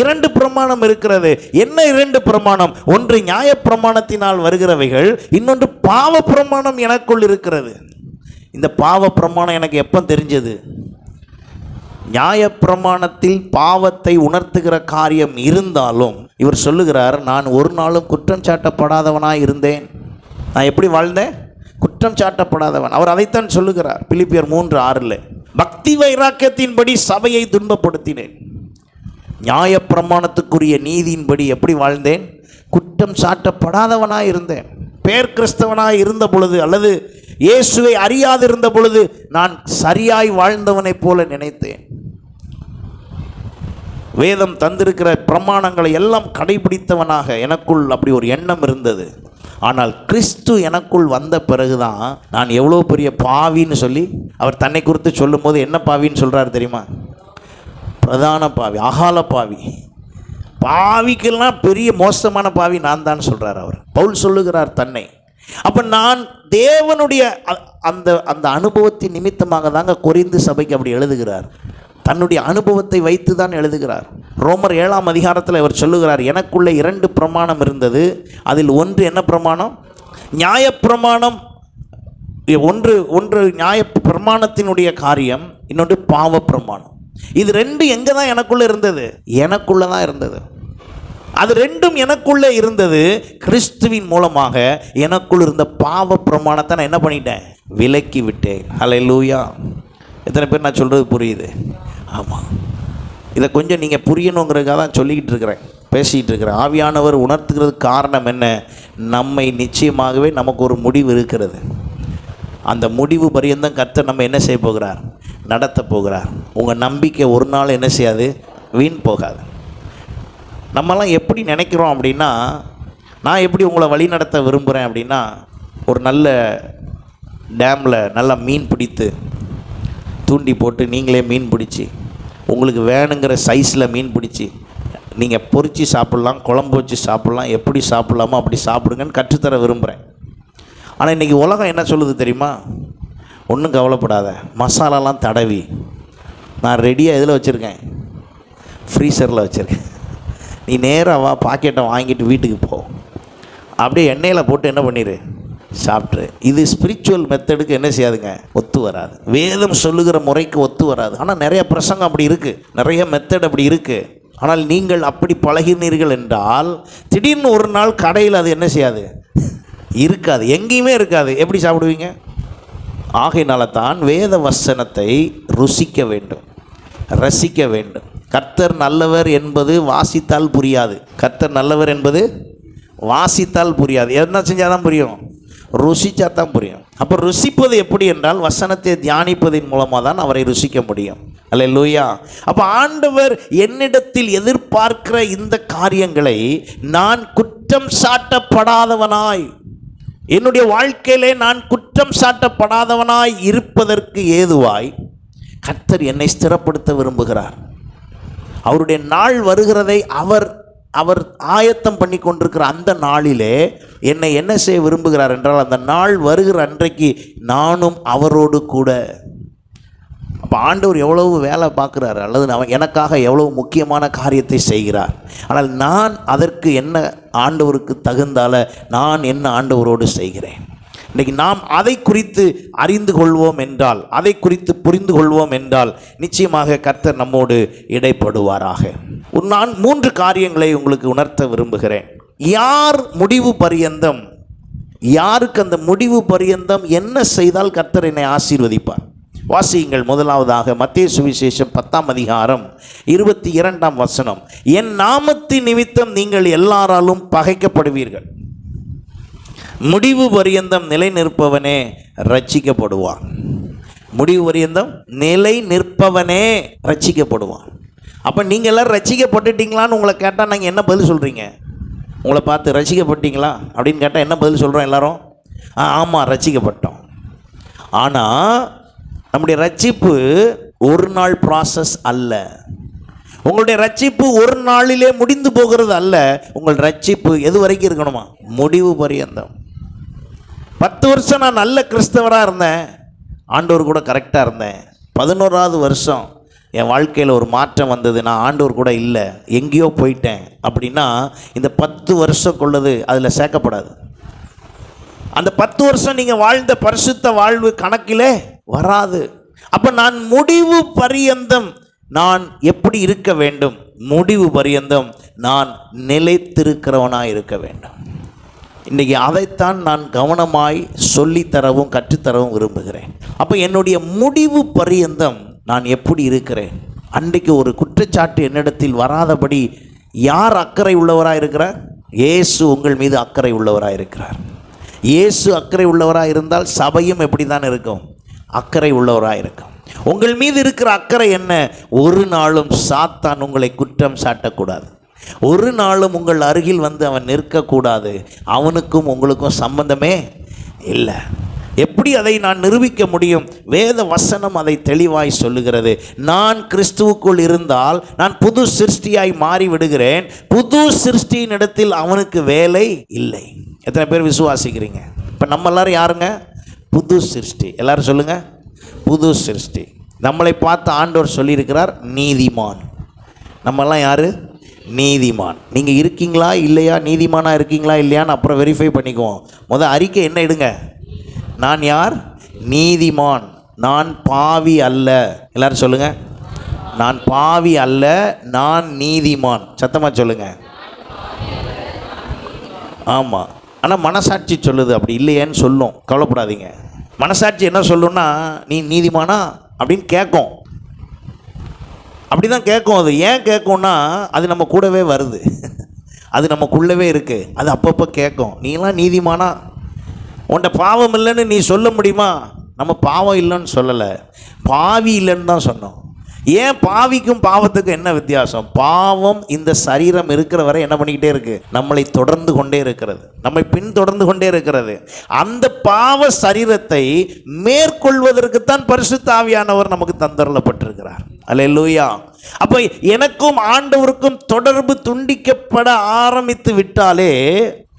2 பிரமாணம் இருக்கிறது. என்ன 2 பிரமாணம்? ஒன்று நியாயப்பிரமாணத்தினால் வருகிறவைகள், இன்னொன்று பாவ பிரமாணம் எனக்குள் இருக்கிறது. இந்த பாவ பிரமாணம் எனக்கு எப்போ தெரிஞ்சது? நியாயப்பிரமாணத்தில் பாவத்தை உணர்த்துகிற காரியம் இருந்தாலும் இவர் சொல்லுகிறார், நான் ஒரு நாளும் குற்றம் சாட்டப்படாதவனாய் இருந்தேன். நான் எப்படி வாழ்ந்தேன்? குற்றம் சாட்டப்படாதவன். அவர் அதைத்தான் சொல்லுகிறார் பிலிப்பியர் 3:6. பக்தி வைராக்கியத்தின்படி சபையை துன்பப்படுத்தினேன், நியாயப்பிரமாணத்துக்குரிய நீதியின்படி எப்படி வாழ்ந்தேன்? குற்றம் சாட்டப்படாதவனாய் இருந்தேன். பேர் கிறிஸ்தவனாய் இருந்த பொழுது அல்லது இயேசுவை அறியாதிருந்த பொழுது நான் சரியாய் வாழ்ந்தவனைப் போல நினைத்தேன். வேதம் தந்திருக்கிற பிரமாணங்களை எல்லாம் கடைபிடித்தவனாக எனக்குள் அப்படி ஒரு எண்ணம் இருந்தது. ஆனால் கிறிஸ்து எனக்குள் வந்த பிறகுதான் நான் எவ்வளோ பெரிய பாவின்னு சொல்லி அவர் தன்னை குறித்து சொல்லும் போது என்ன பாவின்னு சொல்கிறார் தெரியுமா? பிரதான பாவி, அகால பாவி. பாவிக்கெல்லாம் பெரிய மோசமான பாவி நான் தான் சொல்கிறார் அவர். பவுல் சொல்லுகிறார் தன்னை. அப்போ நான் தேவனுடைய அந்த அந்த அனுபவத்தின் நிமித்தமாக தாங்க கொரிந்து சபைக்கு அப்படி எழுதுகிறார். தன்னுடைய அனுபவத்தை வைத்து தான் எழுதுகிறார். ரோமர் 7ஆம் அதிகாரத்தில் அவர் சொல்லுகிறார், எனக்குள்ளே 2 பிரமாணம் இருந்தது. அதில் ஒன்று என்ன பிரமாணம்? நியாயப்பிரமாணம். ஒன்று நியாய பிரமாணத்தினுடைய காரியம், இன்னொன்று பாவ பிரமாணம். இது 2 எங்கே தான் எனக்குள்ளே இருந்தது? எனக்குள்ளே தான் இருந்தது. அது 2ம் எனக்குள்ளே இருந்தது. கிறிஸ்துவின் மூலமாக எனக்குள் இருந்த பாவ பிரமாணத்தை நான் என்ன பண்ணிட்டேன்? விலக்கி விட்டேன். அல்லேலூயா. எத்தனை பேர் நான் சொல்கிறது புரியுது? ஆமாம். இதை கொஞ்சம் நீங்கள் புரியணுங்கிறதுக்காக தான் சொல்லிக்கிட்டு இருக்கிறேன், பேசிக்கிட்டு இருக்கிறேன். ஆவியானவர் உணர்த்துக்கிறதுக்கு காரணம் என்ன? நம்மை நிச்சயமாகவே நமக்கு ஒரு முடிவு இருக்கிறது. அந்த முடிவு பரியந்தம் கர்த்தர் நம்ம என்ன செய்ய போகிறார்? நடத்த போகிறார். உங்கள் நம்பிக்கை ஒரு நாள் என்ன செய்யாது? வீண் போகாது. நம்மலாம் எப்படி நினைக்கிறோம் அப்படின்னா, நான் எப்படி உங்களை வழி நடத்த விரும்புகிறேன் அப்படின்னா, ஒரு நல்ல டேமில் நல்லா மீன் பிடித்து தூண்டி போட்டு நீங்களே மீன் பிடிச்சி உங்களுக்கு வேணுங்கிற சைஸில் மீன் பிடிச்சி நீங்கள் பொரித்து சாப்பிட்லாம், குழம்பு வச்சு சாப்பிட்லாம், எப்படி சாப்பிட்லாமோ அப்படி சாப்பிடுங்கன்னு கற்றுத்தர விரும்புகிறேன். ஆனால் இன்றைக்கி உலகம் என்ன சொல்லுது தெரியுமா? ஒன்றும் கவலைப்படாத, மசாலாலாம் தடவி நான் ரெடியாக இதில் வச்சுருக்கேன், ஃப்ரீசரில் வச்சுருக்கேன். நீ நேராக வா, பாக்கெட்டை வாங்கிட்டு வீட்டுக்கு போ, அப்படியே எண்ணெயில் போட்டு என்ன பண்ணிடு, சாப்பிட்ரு. இது ஸ்பிரிச்சுவல் மெத்தடுக்கு என்ன செய்யாதுங்க, ஒத்து வராது. வேதம் சொல்லுகிற முறைக்கு ஒத்து வராது. ஆனால் நிறைய பிரசங்கம் அப்படி இருக்குது, நிறைய மெத்தட் அப்படி இருக்குது. ஆனால் நீங்கள் அப்படி பழகினீர்கள் என்றால் திடீர்னு ஒரு நாள் கடையில் அது என்ன செய்யாது, இருக்காது, எங்கேயுமே இருக்காது. எப்படி சாப்பிடுவீங்க? ஆகையினால தான் வேத வசனத்தை ருசிக்க வேண்டும், ரசிக்க வேண்டும். கர்த்தர் நல்லவர் என்பது வாசித்தால் புரியாது. கர்த்தர் நல்லவர் என்பது வாசித்தால் புரியாது. என்ன செஞ்சால் தான் புரியும்? ருசிச்சா தான் புரியும். அப்போ ருசிப்பது எப்படி என்றால் வசனத்தை தியானிப்பதன் மூலமாக தான் அவரை ருசிக்க முடியும். அல்லேலூயா. அப்போ ஆண்டவர் என்னிடத்தில் எதிர்பார்க்கிற இந்த காரியங்களை நான் குற்றம் சாட்டப்படாதவனாய், என்னுடைய வாழ்க்கையிலே நான் குற்றம் சாட்டப்படாதவனாய் இருப்பதற்கு ஏதுவாய் கர்த்தர் என்னை ஸ்திரப்படுத்த விரும்புகிறார். அவருடைய நாள் வருகிறதை அவர் ஆயத்தம் பண்ணி கொண்டிருக்கிற அந்த நாளிலே என்னை என்ன செய்ய விரும்புகிறார் என்றால், அந்த நாள் வருகிற அன்றைக்கு நானும் அவரோடு கூட. அப்போ ஆண்டவர் எவ்வளவு வேலை பார்க்குறாரு, அல்லது எனக்காக எவ்வளவு முக்கியமான காரியத்தை செய்கிறார். ஆனால் நான் அதற்கு என்ன ஆண்டவருக்கு தகுந்தால நான் என்ன ஆண்டவரோடு செய்கிறேன். இன்றைக்கி நாம் அதை குறித்து அறிந்து கொள்வோம் என்றால், அதை குறித்து புரிந்து கொள்வோம் என்றால் நிச்சயமாக கர்த்தர் நம்மோடு இடைப்படுவாராக. நான் 3 காரியங்களை உங்களுக்கு உணர்த்த விரும்புகிறேன். யார் முடிவு பரியந்தம், யாருக்கு அந்த முடிவு பரியந்தம் என்ன செய்தால் கர்த்தர் என்னை ஆசீர்வதிப்பார்? வாசியுங்கள். முதலாவதாக மத்தேயு சுவிசேஷம் 10ஆம் அதிகாரம் 22ஆம் வசனம். என் நாமத்தின் நிமித்தம் நீங்கள் எல்லாராலும் பகைக்கப்படுவீர்கள், முடிவு பரியந்தம் நிலை நிற்பவனே ரட்சிக்கப்படுவான். முடிவு பரியந்தம் நிலை நிற்பவனே ரட்சிக்கப்படுவான். அப்போ நீங்கள் எல்லாம் ரட்சிக்கப்பட்டுட்டீங்களான்னு உங்களை கேட்டால் நாங்கள் என்ன பதில் சொல்கிறீங்க? உங்களை பார்த்து ரட்சிக்கப்பட்டீங்களா அப்படின்னு கேட்டால் என்ன பதில் சொல்கிறோம் எல்லாரும்? ஆமாம், ரட்சிக்கப்பட்டோம். ஆனால் நம்முடைய ரட்சிப்பு ஒரு நாள் ப்ராசஸ் அல்ல. உங்களுடைய ரட்சிப்பு ஒரு நாளிலே முடிந்து போகிறது அல்ல. உங்கள் ரட்சிப்பு எது வரைக்கும் இருக்கணுமா? முடிவு பரியந்தம். 10 வருஷம் நான் நல்ல கிறிஸ்தவராக இருந்தேன், ஆண்டவர் கூட கரெக்டாக இருந்தேன். 11ஆவது வருஷம் என் வாழ்க்கையில் ஒரு மாற்றம் வந்தது, நான் ஆண்டவர் கூட இல்லை, எங்கேயோ போயிட்டேன் அப்படின்னா இந்த 10 வருஷம் கொள்ளது அதில் சேர்க்கப்படாது. அந்த 10 வருஷம் நீங்கள் வாழ்ந்த பரிசுத்த வாழ்வு கணக்கிலே வராது. அப்போ நான் முடிவு பரியந்தம் நான் எப்படி இருக்க வேண்டும்? முடிவு பரியந்தம் நான் நிலைத்திருக்கிறவனாக இருக்க வேண்டும். இன்றைக்கி அதைத்தான் நான் கவனமாய் சொல்லித்தரவும் கற்றுத்தரவும் விரும்புகிறேன். அப்போ என்னுடைய முடிவு பரியந்தம் நான் எப்படி இருக்கிறேன்? அன்றைக்கு ஒரு குற்றச்சாட்டு என்னிடத்தில் வராதபடி யார் அக்கறை உள்ளவராக இருக்கிறார்? இயேசு உங்கள் மீது அக்கறை உள்ளவராக இருக்கிறார். இயேசு அக்கறை உள்ளவராக இருந்தால் சபையும் எப்படி தான் இருக்கும்? அக்கறை உள்ளவராக இருக்கும். உங்கள் மீது இருக்கிற அக்கறை என்ன? ஒரு நாளும் சாத்தான் உங்களை குற்றம் சாட்டக்கூடாது. ஒரு நாளும் உங்கள் அருகில் வந்து அவன் நிற்கக்கூடாது. அவனுக்கும் உங்களுக்கும் சம்பந்தமே இல்லை. எப்படி அதை நான் நிரூபிக்க முடியும்? வேத வசனம் அதை தெளிவாய் சொல்லுகிறது. நான் கிறிஸ்துவுக்குள் இருந்தால் நான் புது சிருஷ்டியாய் மாறி விடுகிறேன். புது சிருஷ்டியின் இடத்தில் அவனுக்கு வேலை இல்லை. எத்தனை பேர் விசுவாசிக்கிறீங்க? இப்போ நம்ம எல்லாரும் யாருங்க? புது சிருஷ்டி. எல்லாரும் சொல்லுங்கள், புது சிருஷ்டி. நம்மளை பார்த்து ஆண்டவர் சொல்லியிருக்கிறார் நீதிமான். நம்மெல்லாம் யார்? நீதிமான். நீங்கள் இருக்கீங்களா இல்லையா, நீதிமானாக இருக்கீங்களா இல்லையான்னு அப்புறம் வெரிஃபை பண்ணிக்குவோம். முதல் அறிக்கை என்ன இடுங்க? நான் யார்? நீதிமான். நான் பாவி அல்ல. எல்லாரும் சொல்லுங்கள், நான் பாவி அல்ல, நான் நீதிமான். சத்தமாக சொல்லுங்கள். ஆமாம். ஆனால் மனசாட்சி சொல்லுது அப்படி இல்லையேன்னு சொல்லும். கவலைப்படாதீங்க. மனசாட்சி என்ன சொல்லுன்னா, நீ நீதிமானா அப்படின்னு கேட்கும். அப்படி தான் கேட்கும். அது ஏன் கேட்கும்னா, அது நம்ம கூடவே வருது, அது நமக்குள்ளவே இருக்குது. அது அப்பப்போ கேட்கும், நீலாம் நீதிமானா, உன்ட பாவம் இல்லைன்னு நீ சொல்ல முடியுமா? நம்ம பாவம் இல்லைன்னு சொல்லலை, பாவி இல்லைன்னு தான் சொன்னோம். ஏன் பாவிக்கும் பாவத்துக்கும் என்ன வித்தியாசம்? பாவம் இந்த சரீரம் இருக்கிற வரை என்ன பண்ணிக்கிட்டே இருக்குது? நம்மளை தொடர்ந்து கொண்டே இருக்கிறது, நம்மை பின்தொடர்ந்து கொண்டே இருக்கிறது. அந்த பாவ சரீரத்தை மேற்கொள்வதற்குத்தான் பரிசுத்த ஆவியானவர் நமக்கு தந்தருளப்பட்டிருக்கிறார். அல்லேலூயா. அப்போ எனக்கும் ஆண்டவருக்கும் தொடர்பு துண்டிக்கப்பட ஆரம்பித்து விட்டாலே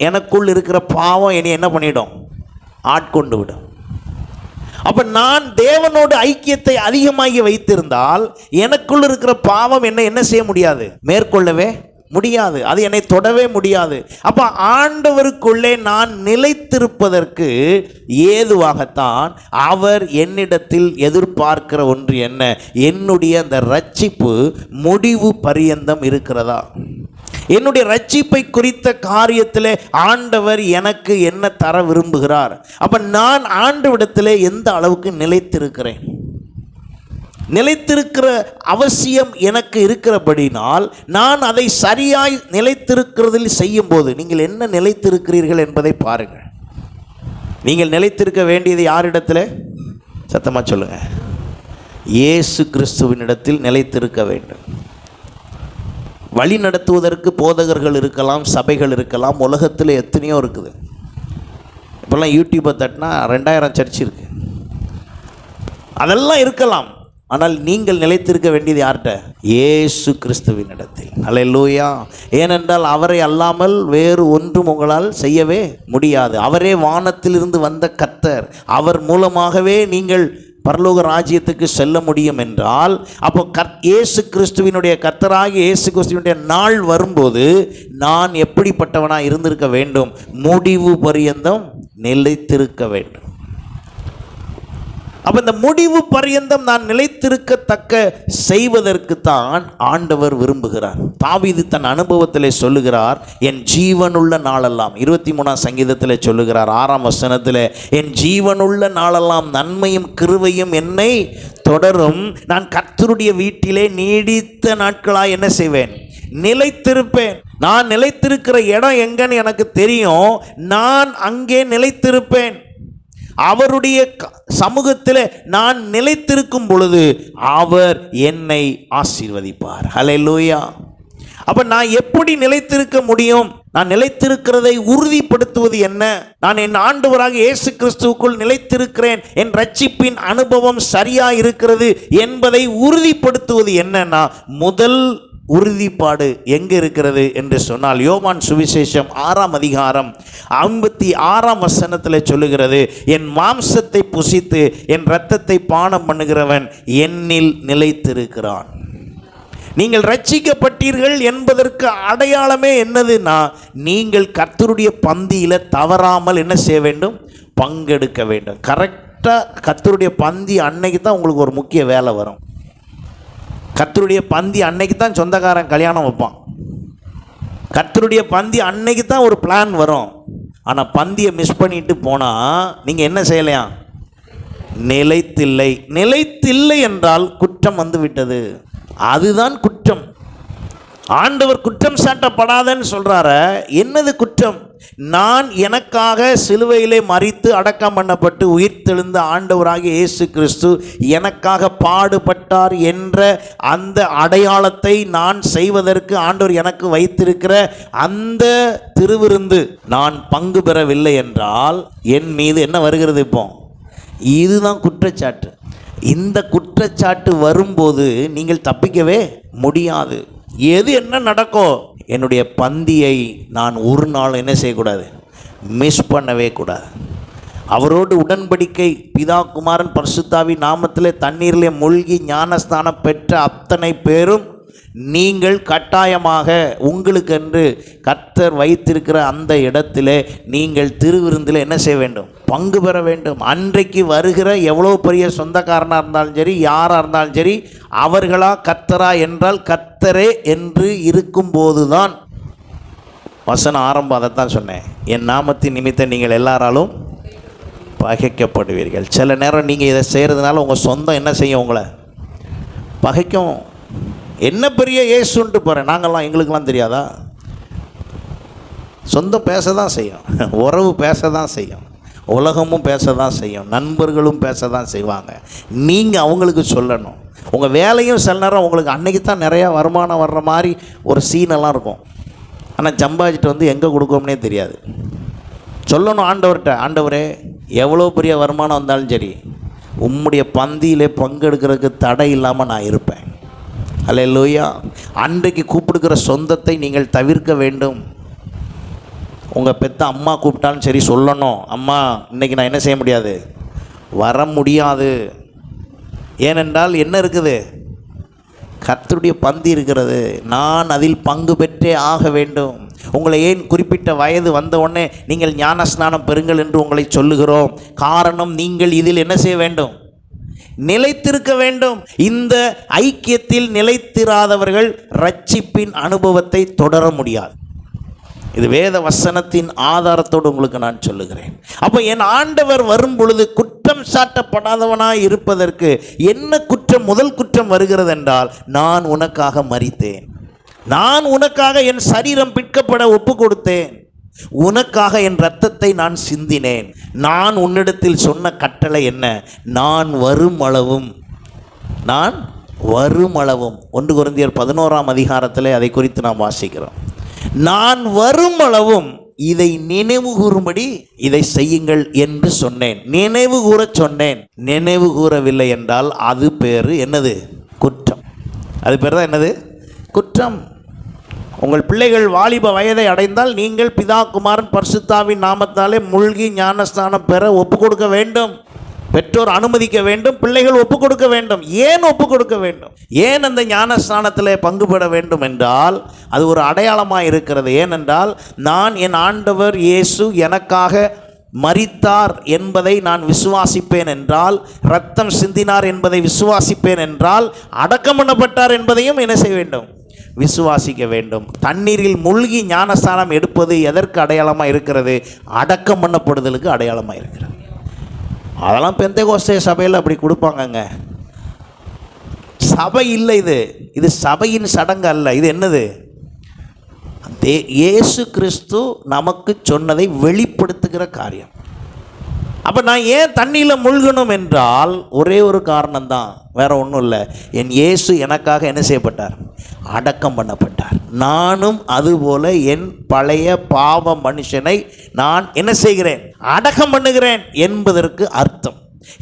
எனக்குள் இருக்கிற பாவம் என்னை என்ன பண்ணிடும்? ஆட்கொண்டு விடும். அப்ப நான் தேவனோடு ஐக்கியத்தை அதிகமாகி வைத்திருந்தால் எனக்குள் இருக்கிற பாவம் என்ன செய்ய முடியாது, மேற்கொள்ளவே முடியாது, அது என்னை தொடவே முடியாது. அப்ப ஆண்டவருக்குள்ளே நான் நிலைத்திருப்பதற்கு ஏதுவாகத்தான் அவர் என்னிடத்தில் எதிர்பார்க்கிற ஒன்று என்ன, என்னுடைய அந்த ரட்சிப்பு முடிவு பரியந்தம் இருக்கிறதா, என்னுடைய ரட்சிப்பை குறித்த காரியத்திலே ஆண்டவர் எனக்கு என்ன தர விரும்புகிறார். அப்ப நான் ஆண்டவரிடத்திலே எந்த அளவுக்கு நிலைத்திருக்கிறேன், நிலைத்திருக்கிற அவசியம் எனக்கு இருக்கிறபடினால் நான் அதை சரியாய் நிலைத்திருக்கிறதில் செய்யும் போது, நீங்கள் என்ன நிலைத்திருக்கிறீர்கள் என்பதை பாருங்கள். நீங்கள் நிலைத்திருக்க வேண்டியது யாரிடத்தில்? சத்தமாக சொல்லுங்க. இயேசு கிறிஸ்துவினிடத்தில் நிலைத்திருக்க வேண்டும். வழி நடத்துவதற்கு போதகர்கள் இருக்கலாம், சபைகள் இருக்கலாம், உலகத்தில் எத்தனையோ இருக்குது. இப்போல்லாம் யூடியூப்பை தட்டினா 2000 சர்ச் இருக்கு, அதெல்லாம் இருக்கலாம். ஆனால் நீங்கள் நிலைத்திருக்க வேண்டியது யார்கிட்ட? இயேசு கிறிஸ்துவின் இடத்தில். அல்லேலூயா. ஏனென்றால் அவரை அல்லாமல் வேறு ஒன்றும் உங்களால் செய்யவே முடியாது. அவரே வானத்திலிருந்து வந்த கர்த்தர், அவர் மூலமாகவே நீங்கள் பரலோக ராஜ்யத்துக்கு செல்ல முடியும் என்றால், அப்போ இயேசு கிறிஸ்துவினுடைய கர்த்தராகிய இயேசு கிறிஸ்துவினுடைய நாள் வரும்போது நான் எப்படிப்பட்டவனாக இருந்திருக்க வேண்டும்? முடிவு பரியந்தம் நிலைத்திருக்க வேண்டும். அப்போ இந்த முடிவு பரியந்தம் நான் நிலைத்திருக்கத்தக்க செய்வதற்கு தான் ஆண்டவர் விரும்புகிறார். தாவீது தன் அனுபவத்தில் சொல்லுகிறார், என் ஜீவனுள்ள நாளெல்லாம், 23ஆம் சங்கீதத்தில் சொல்லுகிறார் 6ஆம் வசனத்தில், என் ஜீவனுள்ள நாளெல்லாம் நன்மையும் கிருபையும் என்னை தொடரும், நான் கர்த்தருடைய வீட்டிலே நீடித்த நாட்களாக என்ன செய்வேன்? நிலைத்திருப்பேன். நான் நிலைத்திருக்கிற இடம் எங்கன்னு எனக்கு தெரியும், நான் அங்கே நிலைத்திருப்பேன். அவருடைய சமூகத்தில் நான் நிலைத்திருக்கும் பொழுது அவர் என்னை ஆசீர்வதிப்பார். ஹல்லேலூயா. அப்ப நான் எப்படி நிலைத்திருக்க முடியும்? நான் நிலைத்திருக்கிறதை உறுதிப்படுத்துவது என்ன? நான் என் ஆண்டவராக இயேசு கிறிஸ்துவுக்குள் நிலைத்திருக்கிறேன், என் ரட்சிப்பின் அனுபவம் சரியா இருக்கிறது என்பதை உறுதிப்படுத்துவது என்னன்னா, முதல் உறுதிப்பாடு எங்கே இருக்கிறது என்று சொன்னால், யோவான் சுவிசேஷம் 6ஆம் அதிகாரம் 56ஆம் வசனத்தில் சொல்லுகிறது, என் மாம்சத்தை புசித்து என் இரத்தத்தை பானம் பண்ணுகிறவன் என்னில் நிலைத்திருக்கிறான். நீங்கள் ரட்சிக்கப்பட்டீர்கள் என்பதற்கு அடையாளமே என்னதுன்னா, நீங்கள் கர்த்தருடைய பந்தியில் தவறாமல் என்ன செய்ய வேண்டும்? பங்கெடுக்க வேண்டும். கரெக்டாக கர்த்தருடைய பந்தி அன்னைக்கு தான் உங்களுக்கு ஒரு முக்கிய வேலை வரும். கர்த்தருடைய பந்தி அன்னைக்கு தான் சொந்தக்காரன் கல்யாணம் வைப்பான். கர்த்தருடைய பந்தி அன்னைக்கு தான் ஒரு பிளான் வரும். ஆனால் பந்தியை மிஸ் பண்ணிட்டு போனால் நீங்கள் என்ன செய்யலையா? நிலைத்தில்லை. நிலைத்தில்லை என்றால் குற்றம் வந்து விட்டது. அதுதான் குற்றம். ஆண்டவர் குற்றம் சாட்டப்படாதன்னு சொல்றார. என்னது குற்றம்? நான் எனக்காக சிலுவையிலே மரித்து அடக்கம் பண்ணப்பட்டு உயிர்த்தெழுந்த ஆண்டவராகிய இயேசு கிறிஸ்து எனக்காக பாடுபட்டார் என்ற அந்த அடையாளத்தை நான் செய்வதற்கு ஆண்டவர் எனக்கு வைத்திருக்கிற அந்த திருவிருந்து நான் பங்கு பெறவில்லை என்றால் என் மீது என்ன வருகிறது? இப்போ இதுதான் குற்றச்சாட்டு. இந்த குற்றச்சாட்டு வரும்போது நீங்கள் தப்பிக்கவே முடியாது. எது என்ன நடக்கும்? என்னுடைய பந்தியை நான் ஒரு நாள் என்ன செய்யக்கூடாது? மிஸ் பண்ணவே கூடாது. அவரோடு உடன்படிக்கை பிதா குமாரன் பரிசுத்தாவி நாமத்திலே தண்ணீரிலே மூழ்கி ஞானஸ்தானம் பெற்ற அத்தனை பேரும் நீங்கள் கட்டாயமாக உங்களுக்கென்று கர்த்தர் வைத்திருக்கிற அந்த இடத்திலே நீங்கள் திருவிருந்தில் என்ன செய்ய வேண்டும்? பங்கு பெற வேண்டும். அன்றைக்கு வருகிற எவ்வளோ பெரிய சொந்தக்காரனாக இருந்தாலும் சரி, யாராக இருந்தாலும் சரி, அவர்களா கர்த்தரா என்றால் கர்த்தரே என்று இருக்கும்போது தான். வசனம் ஆரம்பம் அதைத்தான் சொன்னேன், என் நாமத்தின் நிமித்தம் நீங்கள் எல்லாராலும் பகைக்கப்படுவீர்கள். சில நேரம் நீங்கள் இதை செய்கிறதுனால உங்கள் சொந்தம் என்ன செய்யும்? உங்களை பகைக்கும். என்ன பெரிய ஏசுன்ட்டு போகிறேன் நாங்கள்லாம், எங்களுக்கெல்லாம் தெரியாதா? சொந்தம் பேச தான் செய்யும், உறவு பேச தான் செய்யும், உலகமும் பேச தான் செய்யும், நண்பர்களும் பேச தான் செய்வாங்க. நீங்கள் அவங்களுக்கு சொல்லணும். உங்கள் வேலையும் சில நேரம் உங்களுக்கு அன்றைக்கி தான் நிறையா வருமானம் வர்ற மாதிரி ஒரு சீனெல்லாம் இருக்கும். ஆனால் சம்பாதிச்சிட்டு வந்து எங்கே கொடுக்கோம்னே தெரியாது. சொல்லணும் ஆண்டவர்கிட்ட, ஆண்டவரே எவ்வளோ பெரிய வருமானம் வந்தாலும் சரி உம்முடைய பந்தியிலே பங்கெடுக்கிறதுக்கு தடை இல்லாமல் நான் இருப்பேன். அல்லேலூயா. அன்றைக்கு கூப்பிடுக்கிற சொந்தத்தை நீங்கள் தவிர்க்க வேண்டும். உங்கள் பெத்த அம்மா கூப்பிட்டாலும் சரி சொல்லணும், அம்மா இன்றைக்கி நான் என்ன செய்ய முடியாது? வர முடியாது. ஏனென்றால் என்ன இருக்குது? கர்த்தருடைய பந்தி இருக்கிறது. நான் அதில் பங்கு பெற்றே ஆக வேண்டும். உங்களை ஏன் குறிப்பிட்ட வயது வந்த உடனே நீங்கள் ஞானஸ்நானம் பெறுங்கள் என்று உங்களை சொல்லுகிறோம்? காரணம், நீங்கள் இதில் என்ன செய்ய வேண்டும்? நிலைத்திருக்க வேண்டும். இந்த ஐக்கியத்தில் நிலைத்திராதவர்கள் ரட்சிப்பின் அனுபவத்தை தொடர முடியாது. இது வேத வசனத்தின் ஆதாரத்தோடு உங்களுக்கு நான் சொல்லுகிறேன். அப்போ என் ஆண்டவர் வரும் பொழுது குற்றம் சாட்டப்படாதவனாய் இருப்பதற்கு என்ன குற்றம்? முதல் குற்றம் வருகிறது என்றால், நான் உனக்காக மரித்தேன், நான் உனக்காக என் சரீரம் பிற்கப்பட ஒப்பு கொடுத்தேன், உனக்காக என் இரத்தத்தை நான் சிந்தினேன். நான் உன்னிடத்தில் சொன்ன கட்டளை என்ன? நான் வரும் அளவும் 1 கொரிந்தியர் 11ஆம் அதிகாரத்தில் அதை குறித்து நாம் வாசிக்கிறோம். நான் வரும் அளவும் இதை நினைவு கூறும்படி இதை செய்யுங்கள் என்று சொன்னேன். நினைவு கூற சொன்னேன். நினைவு கூறவில்லை என்றால் அது பேர் என்னது? குற்றம். அது பேர் தான் என்னது? குற்றம். உங்கள் பிள்ளைகள் வாலிப வயதை அடைந்தால் நீங்கள் பிதா குமாரன் பரிசுத்தாவின் நாமத்தாலே மூழ்கி ஞானஸ்நானம் பெற ஒப்பு கொடுக்க வேண்டும். பெற்றோர் அனுமதிக்க வேண்டும், பிள்ளைகள் ஒப்பு கொடுக்க வேண்டும். ஏன் ஒப்பு கொடுக்க வேண்டும்? ஏன் அந்த ஞானஸ்நானத்தில் பங்கு பெற வேண்டும் என்றால், அது ஒரு அடையாளமாக இருக்கிறது. ஏனென்றால், நான் என் ஆண்டவர் இயேசு எனக்காக மரித்தார் என்பதை நான் விசுவாசிப்பேன் என்றால், இரத்தம் சிந்தினார் என்பதை விசுவாசிப்பேன் என்றால், அடக்கம் பண்ணப்பட்டார் என்பதையும் என்ன செய்ய வேண்டும்? விசுவாசிக்க வேண்டும். தண்ணீரில் மூழ்கி ஞானஸ்நானம் எடுப்பது எதற்கு அடையாளமாக இருக்கிறது? அடக்கம் பண்ணப்படுதலுக்கு அடையாளமாக இருக்கிறது. அதெல்லாம் பெந்தேகோஸ்தே சபையில் அப்படி கொடுப்பாங்கங்க. சபை இல்லை இது சபையின் சடங்கு அல்ல. இது என்னது? இயேசு கிறிஸ்து நமக்கு சொன்னதை வெளிப்படுத்துகிற காரியம். அப்போ நான் ஏன் தண்ணியில் மூழ்கணும் என்றால் ஒரே ஒரு காரணம்தான், வேற ஒன்றும் இல்லை. என் இயேசு எனக்காக என்ன செய்யப்பட்டார்? அடக்கம் பண்ணப்பட்டார். நானும் அதுபோல என் பழைய பாவ மனுஷனை நான் என்ன செய்கிறேன்? அடக்கம் பண்ணுகிறேன் என்பதற்கு அர்த்தம்.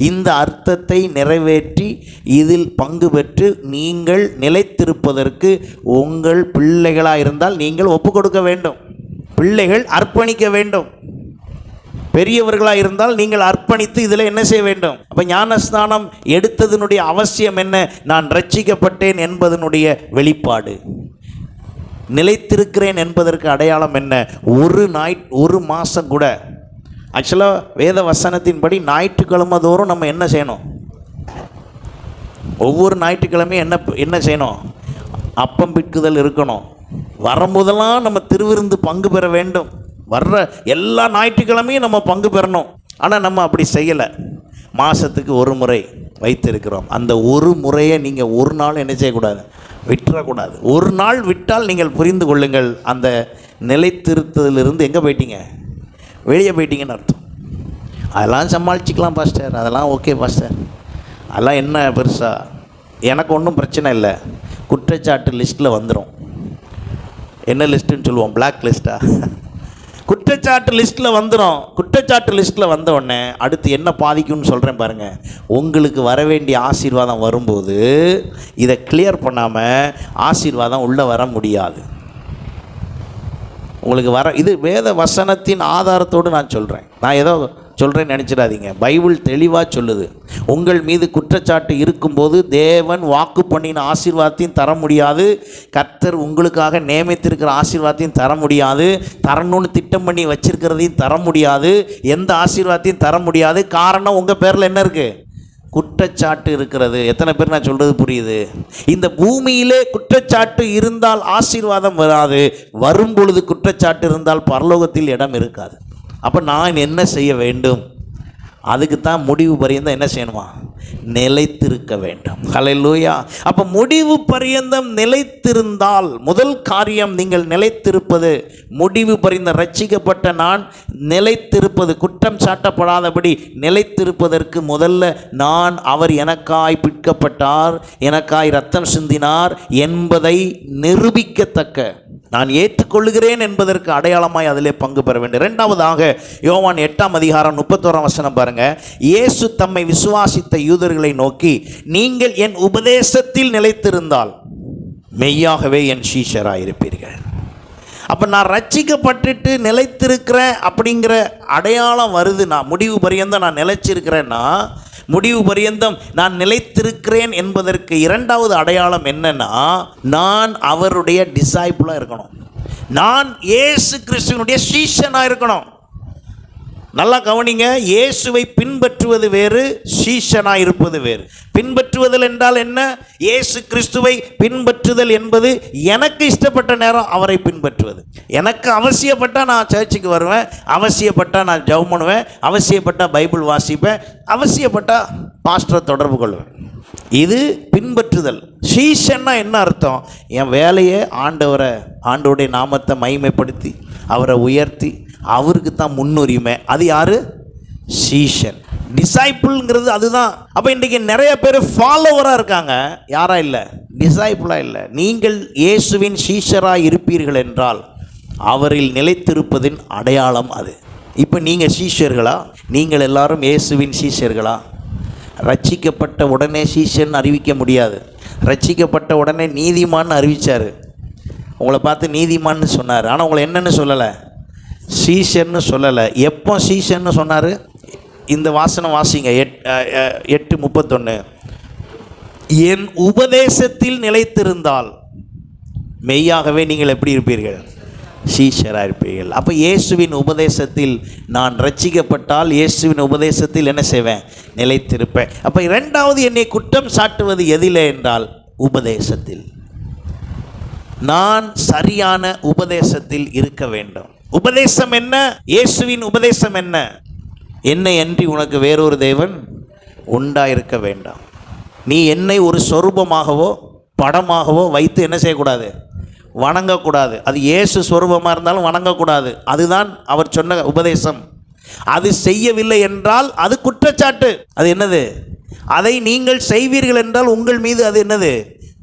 இந்த அர்த்தத்தை நிறைவேற்றி இதில் பங்கு பெற்று நீங்கள் நிலைத்திருப்பதற்கு உங்கள் பிள்ளைகளாக இருந்தால் நீங்கள் ஒப்பு கொடுக்க வேண்டும். பிள்ளைகள் அர்ப்பணிக்க வேண்டும். பெரியவர்களாக இருந்தால் நீங்கள் அர்ப்பணித்து இதில் என்ன செய்ய வேண்டும்? அப்போ ஞானஸ்நானம் எடுத்ததனுடைய அவசியம் என்ன? நான் ரட்சிக்கப்பட்டேன் என்பதனுடைய வெளிப்பாடு. நிலைத்திருக்கிறேன் என்பதற்கு அடையாளம் என்ன? ஒரு மாதம் கூட ஆக்சுவலாக வேத வசனத்தின்படி ஞாயிற்றுக்கிழமை தோறும் நம்ம என்ன செய்யணும்? ஒவ்வொரு ஞாயிற்றுக்கிழமையும் என்ன செய்யணும்? அப்பம் பிட்குதல் இருக்கணும். வரும்போதெல்லாம் நம்ம திருவிருந்து பங்கு பெற வேண்டும். வர்ற எல்லா ஞாயிற்றுக்கிழமையும் நம்ம பங்கு பெறணும். ஆனால் நம்ம அப்படி செய்யலை. மாதத்துக்கு ஒரு முறை வைத்திருக்கிறோம். அந்த ஒரு முறையை நீங்கள் ஒரு நாள் என்ன செய்யக்கூடாது? விட்டுறக்கூடாது. ஒரு நாள் விட்டால் நீங்கள் புரிந்து கொள்ளுங்கள், அந்த நிலைத்திருத்ததிலிருந்து எங்கே போயிட்டீங்க? வெளியே போயிட்டீங்கன்னு அர்த்தம். அதெல்லாம் சமாளிச்சிக்கலாம் பாஸ்டர், அதெல்லாம் ஓகே பாஸ்டர், அதெல்லாம் என்ன பெருசாக, எனக்கு ஒன்றும் பிரச்சனை இல்லை. குற்றச்சாட்டு லிஸ்ட்டில் வந்துடும். என்ன லிஸ்ட்டுன்னு சொல்லுவோம்? பிளாக் லிஸ்ட்டா? குற்றச்சாட்டு லிஸ்ட்டில் வந்துடும். குற்றச்சாட்டு லிஸ்ட்டில் வந்த உடனே அடுத்து என்ன பாதிக்கும்னு சொல்கிறேன் பாருங்கள். உங்களுக்கு வர வேண்டிய ஆசீர்வாதம் வரும்போது இதை கிளியர் பண்ணாமல் ஆசீர்வாதம் உள்ளே வர முடியாது. உங்களுக்கு இது வேத வசனத்தின் ஆதாரத்தோடு நான் சொல்கிறேன். நான் ஏதோ சொல்கிறேன்னு நினச்சிடாதீங்க. பைபிள் தெளிவாக சொல்லுது. உங்கள் மீது குற்றச்சாட்டு இருக்கும்போது தேவன் வாக்கு பண்ணின ஆசீர்வாதத்தையும் தர முடியாது. கர்த்தர் உங்களுக்காக நியமித்திருக்கிற ஆசீர்வாதத்தையும் தர முடியாது. தரணும்னு திட்டம் பண்ணி வச்சிருக்கிறதையும் தர முடியாது. எந்த ஆசீர்வாதத்தையும் தர முடியாது. காரணம், உங்கள் பேரில் என்ன இருக்குது? குற்றச்சாட்டு இருக்கிறது. எத்தனை பேர் நான் சொல்கிறது புரியுது? இந்த பூமியிலே குற்றச்சாட்டு இருந்தால் ஆசீர்வாதம் வராது. வரும் பொழுது குற்றச்சாட்டு இருந்தால் பரலோகத்தில் இடம் இருக்காது. அப்போ நான் என்ன செய்ய வேண்டும்? அதுக்கு தான் முடிவு பரியந்தம் என்ன செய்யணுமா? நிலைத்திருக்க வேண்டும். ஹல்லேலூயா. அப்போ முடிவு பரியந்தம் நிலைத்திருந்தால், முதல் காரியம் நீங்கள் நிலைத்திருப்பது, முடிவு பரியந்தம் ரட்சிக்கப்பட்ட நான் நிலைத்திருப்பது, குற்றம் சாட்டப்படாதபடி நிலைத்திருப்பதற்கு முதல்ல நான் அவர் எனக்காய் பிற்கப்பட்டார், எனக்காய் இரத்தம் சிந்தினார் என்பதை நிரூபிக்கத்தக்க, நான் ஏற்றுக்கொள்கிறேன் என்பதற்கு அடையாளமாய் அதிலே பங்கு பெற வேண்டும். இரண்டாவதாக யோவான் 8ஆம் அதிகாரம் 31ஆம் வசனம் பாருங்க. இயேசு தம்மை விசுவாசித்த யூதர்களை நோக்கி, நீங்கள் என் உபதேசத்தில் நிலைத்திருந்தால் மெய்யாகவே என் சீஷராயிருப்பீர்கள். அப்போ நான் ரட்சிக்கப்பட்டுட்டு நிலைத்திருக்கிறேன் அப்படிங்கிற அடையாளம் வருதுன்னா, முடிவு பரியந்தம் நான் நிலைச்சிருக்கிறேன்னா, முடிவு பரியந்தம் நான் நிலைத்திருக்கிறேன் என்பதற்கு இரண்டாவது அடையாளம் என்னன்னா, நான் அவருடைய டிசைபிளாக இருக்கணும். நான் இயேசு கிறிஸ்துவினுடைய சீஷனாக இருக்கணும். நல்லா கவனிங்க, இயேசுவை பின்பற்றுவது வேறு, சீஷனாக இருப்பது வேறு. பின்பற்றுவதல் என்றால் என்ன? இயேசு கிறிஸ்துவை பின்பற்றுதல் என்பது எனக்கு இஷ்டப்பட்ட நேரம் அவரை பின்பற்றுவது. எனக்கு அவசியப்பட்டால் நான் சர்ச்சுக்கு வருவேன், அவசியப்பட்டால் நான் ஜெபம் பண்ணுவேன், அவசியப்பட்டால் பைபிள் வாசிப்பேன், அவசியப்பட்டால் பாஸ்டரை தொடர்பு கொள்வேன். இது பின்பற்றுதல். சீஷன்னா என்ன அர்த்தம்? என் வேலையை ஆண்டவருடைய நாமத்தை மகிமைப்படுத்தி அவரை உயர்த்தி அவருக்கு தான் முன்னுரிமை. அது யாரு? சீஷன். டிசைபிள்ங்கிறது அதுதான். அப்போ இன்றைக்கி நிறைய பேர் ஃபாலோவராக இருக்காங்க, யாரா இல்லை, டிசைபிளாக இல்லை. நீங்கள் இயேசுவின் சீஷராக இருப்பீர்கள் என்றால் அவரில் நிலைத்திருப்பதின் அடையாளம் அது. இப்போ நீங்கள் சீஷர்களா? நீங்கள் எல்லாரும் இயேசுவின் சீஷர்களா? ரட்சிக்கப்பட்ட உடனே சீஷன் அறிவிக்க முடியாது. ரட்சிக்கப்பட்ட உடனே நீதிமான்னு அறிவித்தார். உங்களை பார்த்து நீதிமான்னு சொன்னார், ஆனால் உங்களை என்னன்னு சொல்லலை, சீஷன்னு சொல்லலை. எப்போ சீஷன்னு சொன்னார்? இந்த வாசனம் வாசிங்க, 8:31. என் உபதேசத்தில் நிலைத்திருந்தால் மெய்யாகவே நீங்கள் எப்படி இருப்பீர்கள்? சீஷராக இருப்பீர்கள். அப்போ இயேசுவின் உபதேசத்தில் நான் ரட்சிக்கப்பட்டால் இயேசுவின் உபதேசத்தில் என்ன செய்வேன்? நிலைத்திருப்பேன். அப்போ இரண்டாவது என்னை குற்றம் சாட்டுவது எதிலே என்றால் உபதேசத்தில். நான் சரியான உபதேசத்தில் இருக்க வேண்டும். உபதேசம் என்ன? இயேசுவின் உபதேசம் என்ன? என்னை அன்றி உனக்கு வேறொரு தேவன் உண்டாயிருக்க வேண்டாம். நீ என்னை ஒரு சொரூபமாகவோ படமாகவோ வைத்து என்ன செய்யக்கூடாது? வணங்கக்கூடாது. அது இயேசு சொரூபமாக இருந்தாலும் வணங்கக்கூடாது. அதுதான் அவர் சொன்ன உபதேசம். அது செய்யவில்லை என்றால் அது குற்றச்சாட்டு. அது என்னது? அதை நீங்கள் செய்வீர்கள் என்றால் உங்கள் மீது அது என்னது?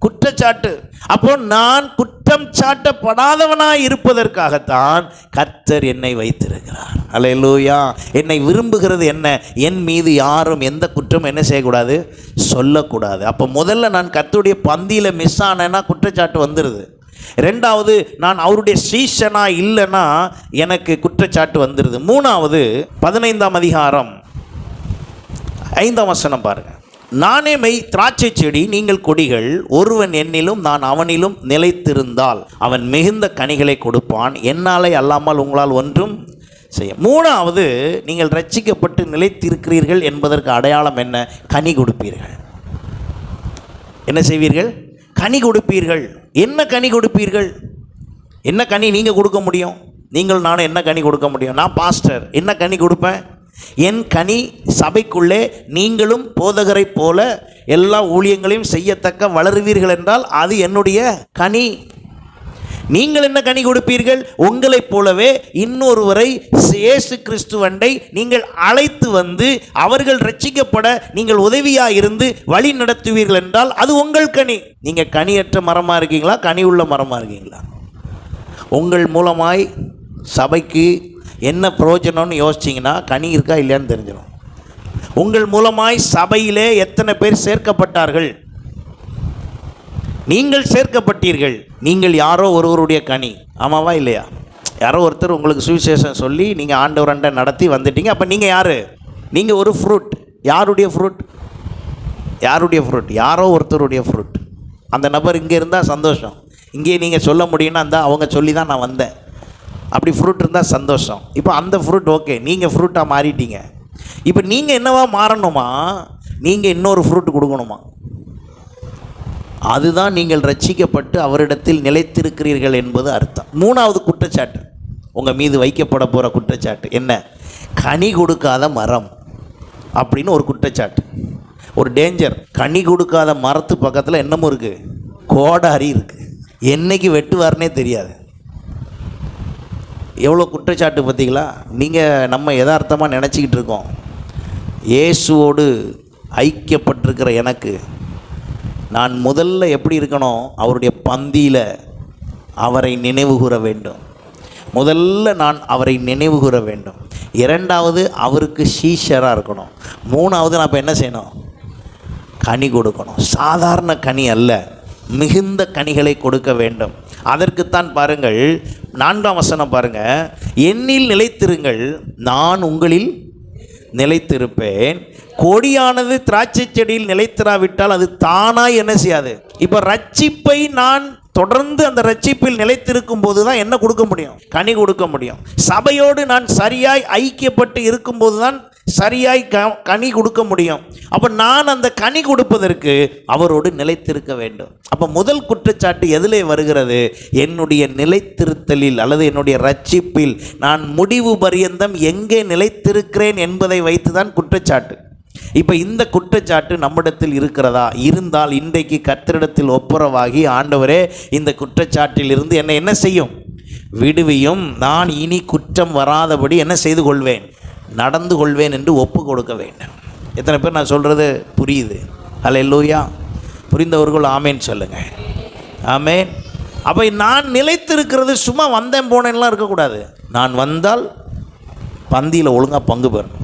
குற்றச்சாட்டு. அப்போ நான் குற்றம் சாட்டப்படாதவனாய் இருப்பதற்காகத்தான் கர்த்தர் என்னை வைத்திருக்கிறார். அல்லேலூயா. என்னை விரும்புகிறது என்ன? என் மீது யாரும் எந்த குற்றம் என்ன செய்யக்கூடாது? சொல்லக்கூடாது. அப்போ முதல்ல நான் கர்த்தருடைய பந்தியில் மிஸ் ஆனேன்னா குற்றச்சாட்டு வந்துடுது. ரெண்டாவது, நான் அவருடைய சீஷனா இல்லைன்னா எனக்கு குற்றச்சாட்டு வந்துடுது. மூணாவது, 15ஆம் அதிகாரம் 5ஆம் வசனம் பாருங்க. நானே மெய் திராட்சை செடி, நீங்கள் கொடிகள். ஒருவன் என்னிலும் நான் அவனிலும் நிலைத்திருந்தால் அவன் மிகுந்த கனிகளை கொடுப்பான். என்னாலே அல்லாமல் உங்களால் ஒன்றும் செய்ய. மூணாவது, நீங்கள் ரட்சிக்கப்பட்டு நிலைத்திருக்கிறீர்கள் என்பதற்கு அடையாளம் என்ன? கனி கொடுப்பீர்கள். என்ன செய்வீர்கள்? கனி கொடுப்பீர்கள். என்ன கனி கொடுப்பீர்கள்? என்ன கனி நீங்கள் கொடுக்க முடியும்? நீங்கள் நானும் என்ன கனி கொடுக்க முடியும்? நான் பாஸ்டர், என்ன கனி கொடுப்பேன்? என் கனி சபைக்குள்ளே நீங்களும் போதகரை போல எல்லா ஊழியங்களையும் செய்யத்தக்க வளருவீர்கள் என்றால் அது என்னுடைய கனி. நீங்கள் என்ன கனி கொடுப்பீர்கள்? உங்களைப் போலவே இன்னொருவரை இயேசு கிறிஸ்துவண்டை நீங்கள் அழைத்து வந்து அவர்கள் ரட்சிக்கப்பட நீங்கள் உதவியாக இருந்து வழி நடத்துவீர்கள் என்றால் அது உங்கள் கனி. நீங்கள் கனியற்ற மரமாக இருக்கீங்களா, கனி உள்ள மரமாக இருக்கீங்களா? உங்கள் மூலமாய் சபைக்கு என்ன பிரயோஜனம்னு யோசிச்சிங்கன்னா கனி இருக்கா இல்லையான்னு தெரிஞ்சிடும். உங்கள் மூலமாய் சபையிலே எத்தனை பேர் சேர்க்கப்பட்டார்கள்? நீங்கள் சேர்க்கப்பட்டீர்கள். நீங்கள் யாரோ ஒருவருடைய கனி. ஆமாவா இல்லையா? யாரோ ஒருத்தர் உங்களுக்கு சுவிசேஷம் சொல்லி நீங்கள் ஆண்டவரண்டை நடத்தி வந்துட்டீங்க. அப்போ நீங்கள் யார்? நீங்கள் ஒரு ஃப்ரூட். யாருடைய ஃப்ரூட்? யாருடைய ஃப்ரூட்? யாரோ ஒருத்தருடைய ஃப்ரூட். அந்த நபர் இங்கே இருந்தால் சந்தோஷம். இங்கே நீங்கள் சொல்ல முடியும்னா அந்த அவங்க சொல்லி தான் நான் வந்தேன், அப்படி ஃப்ரூட் இருந்தால் சந்தோஷம். இப்போ அந்த ஃப்ரூட் ஓகே, நீங்கள் ஃப்ரூட்டாக மாறிட்டீங்க. இப்போ நீங்கள் என்னவா மாறணுமா? நீங்கள் இன்னொரு ஃப்ரூட் கொடுக்கணுமா? அதுதான் நீங்கள் ரட்சிக்கப்பட்டு அவரிடத்தில் நிலைத்திருக்கிறீர்கள் என்பது அர்த்தம். மூணாவது குற்றச்சாட்டு, உங்கள் மீது வைக்கப்பட போகிற குற்றச்சாட்டு என்ன? கனி கொடுக்காத மரம் அப்படின்னு ஒரு குற்றச்சாட்டு, ஒரு டேஞ்சர். கனி கொடுக்காத மரத்து பக்கத்தில் என்னமோ இருக்குது, கோடாரி இருக்குது. என்னைக்கு வெட்டுவார்னே தெரியாது. எவ்வளோ குற்றச்சாட்டு பார்த்தீங்களா? நீங்கள் நம்ம யதார்த்தமாக நினச்சிக்கிட்டு இருக்கோம். இயேசுவோடு ஐக்கியப்பட்டிருக்கிற எனக்கு நான் முதல்ல எப்படி இருக்கணும்? அவருடைய பந்தியில் அவரை நினைவு கூற வேண்டும். முதல்ல நான் அவரை நினைவு கூற வேண்டும். இரண்டாவது, அவருக்கு சீஷராக இருக்கணும். மூணாவது, நான் இப்போ என்ன செய்யணும்? கனி கொடுக்கணும். சாதாரண கனி அல்ல, மிகுந்த கனிகளை கொடுக்க வேண்டும். அதற்குத்தான் பாருங்கள், 4ஆம் வசனம் பாருங்க. என்னில் நிலைத்திருங்கள், நான் உங்களில் நிலைத்திருப்பேன். கொடியானது திராட்சை செடியில் நிலைத்திராவிட்டால் அது தானாய் என்ன செய்யாது. இப்போ ரட்சிப்பை நான் தொடர்ந்து அந்த ரட்சிப்பில் நிலைத்திருக்கும் போது தான் என்ன கொடுக்க முடியும்? கனி கொடுக்க முடியும். சபையோடு நான் சரியாய் ஐக்கியப்பட்டு இருக்கும்போது தான் சரியாய் கனி கொடுக்க முடியும். அப்போ நான் அந்த கனி கொடுப்பதற்கு அவரோடு நிலைத்திருக்க வேண்டும். அப்போ முதல் குற்றச்சாட்டு எதிலே வருகிறது? என்னுடைய நிலைத்திருத்தலில் அல்லது என்னுடைய ரட்சிப்பில் நான் முடிவு பரியந்தம் எங்கே நிலைத்திருக்கிறேன் என்பதை வைத்து தான் குற்றச்சாட்டு. இப்போ இந்த குற்றச்சாட்டு நம்மிடத்தில் இருக்கிறதா? இருந்தால் இன்றைக்கு கர்த்தரிடத்தில் ஒப்புரவாகி, ஆண்டவரே இந்த குற்றச்சாட்டில் இருந்து என்னை என்ன செய்யும்? விடுவியும். நான் இனி குற்றம் வராதபடி என்ன செய்து கொள்வேன்? நடந்து கொள்வேன் என்று ஒப்பு கொடுக்க வேண்டும். எத்தனை பேர் நான் சொல்கிறது புரியுது? அல்லேலூயா. புரிந்தவர்கள் ஆமேன் சொல்லுங்கள். ஆமேன். அப்போ நான் நிலைத்திருக்கிறது சும்மா வந்தேன் போனேன்லாம் இருக்கக்கூடாது. நான் வந்தால் பந்தியில் ஒழுங்காக பங்கு பெறணும்.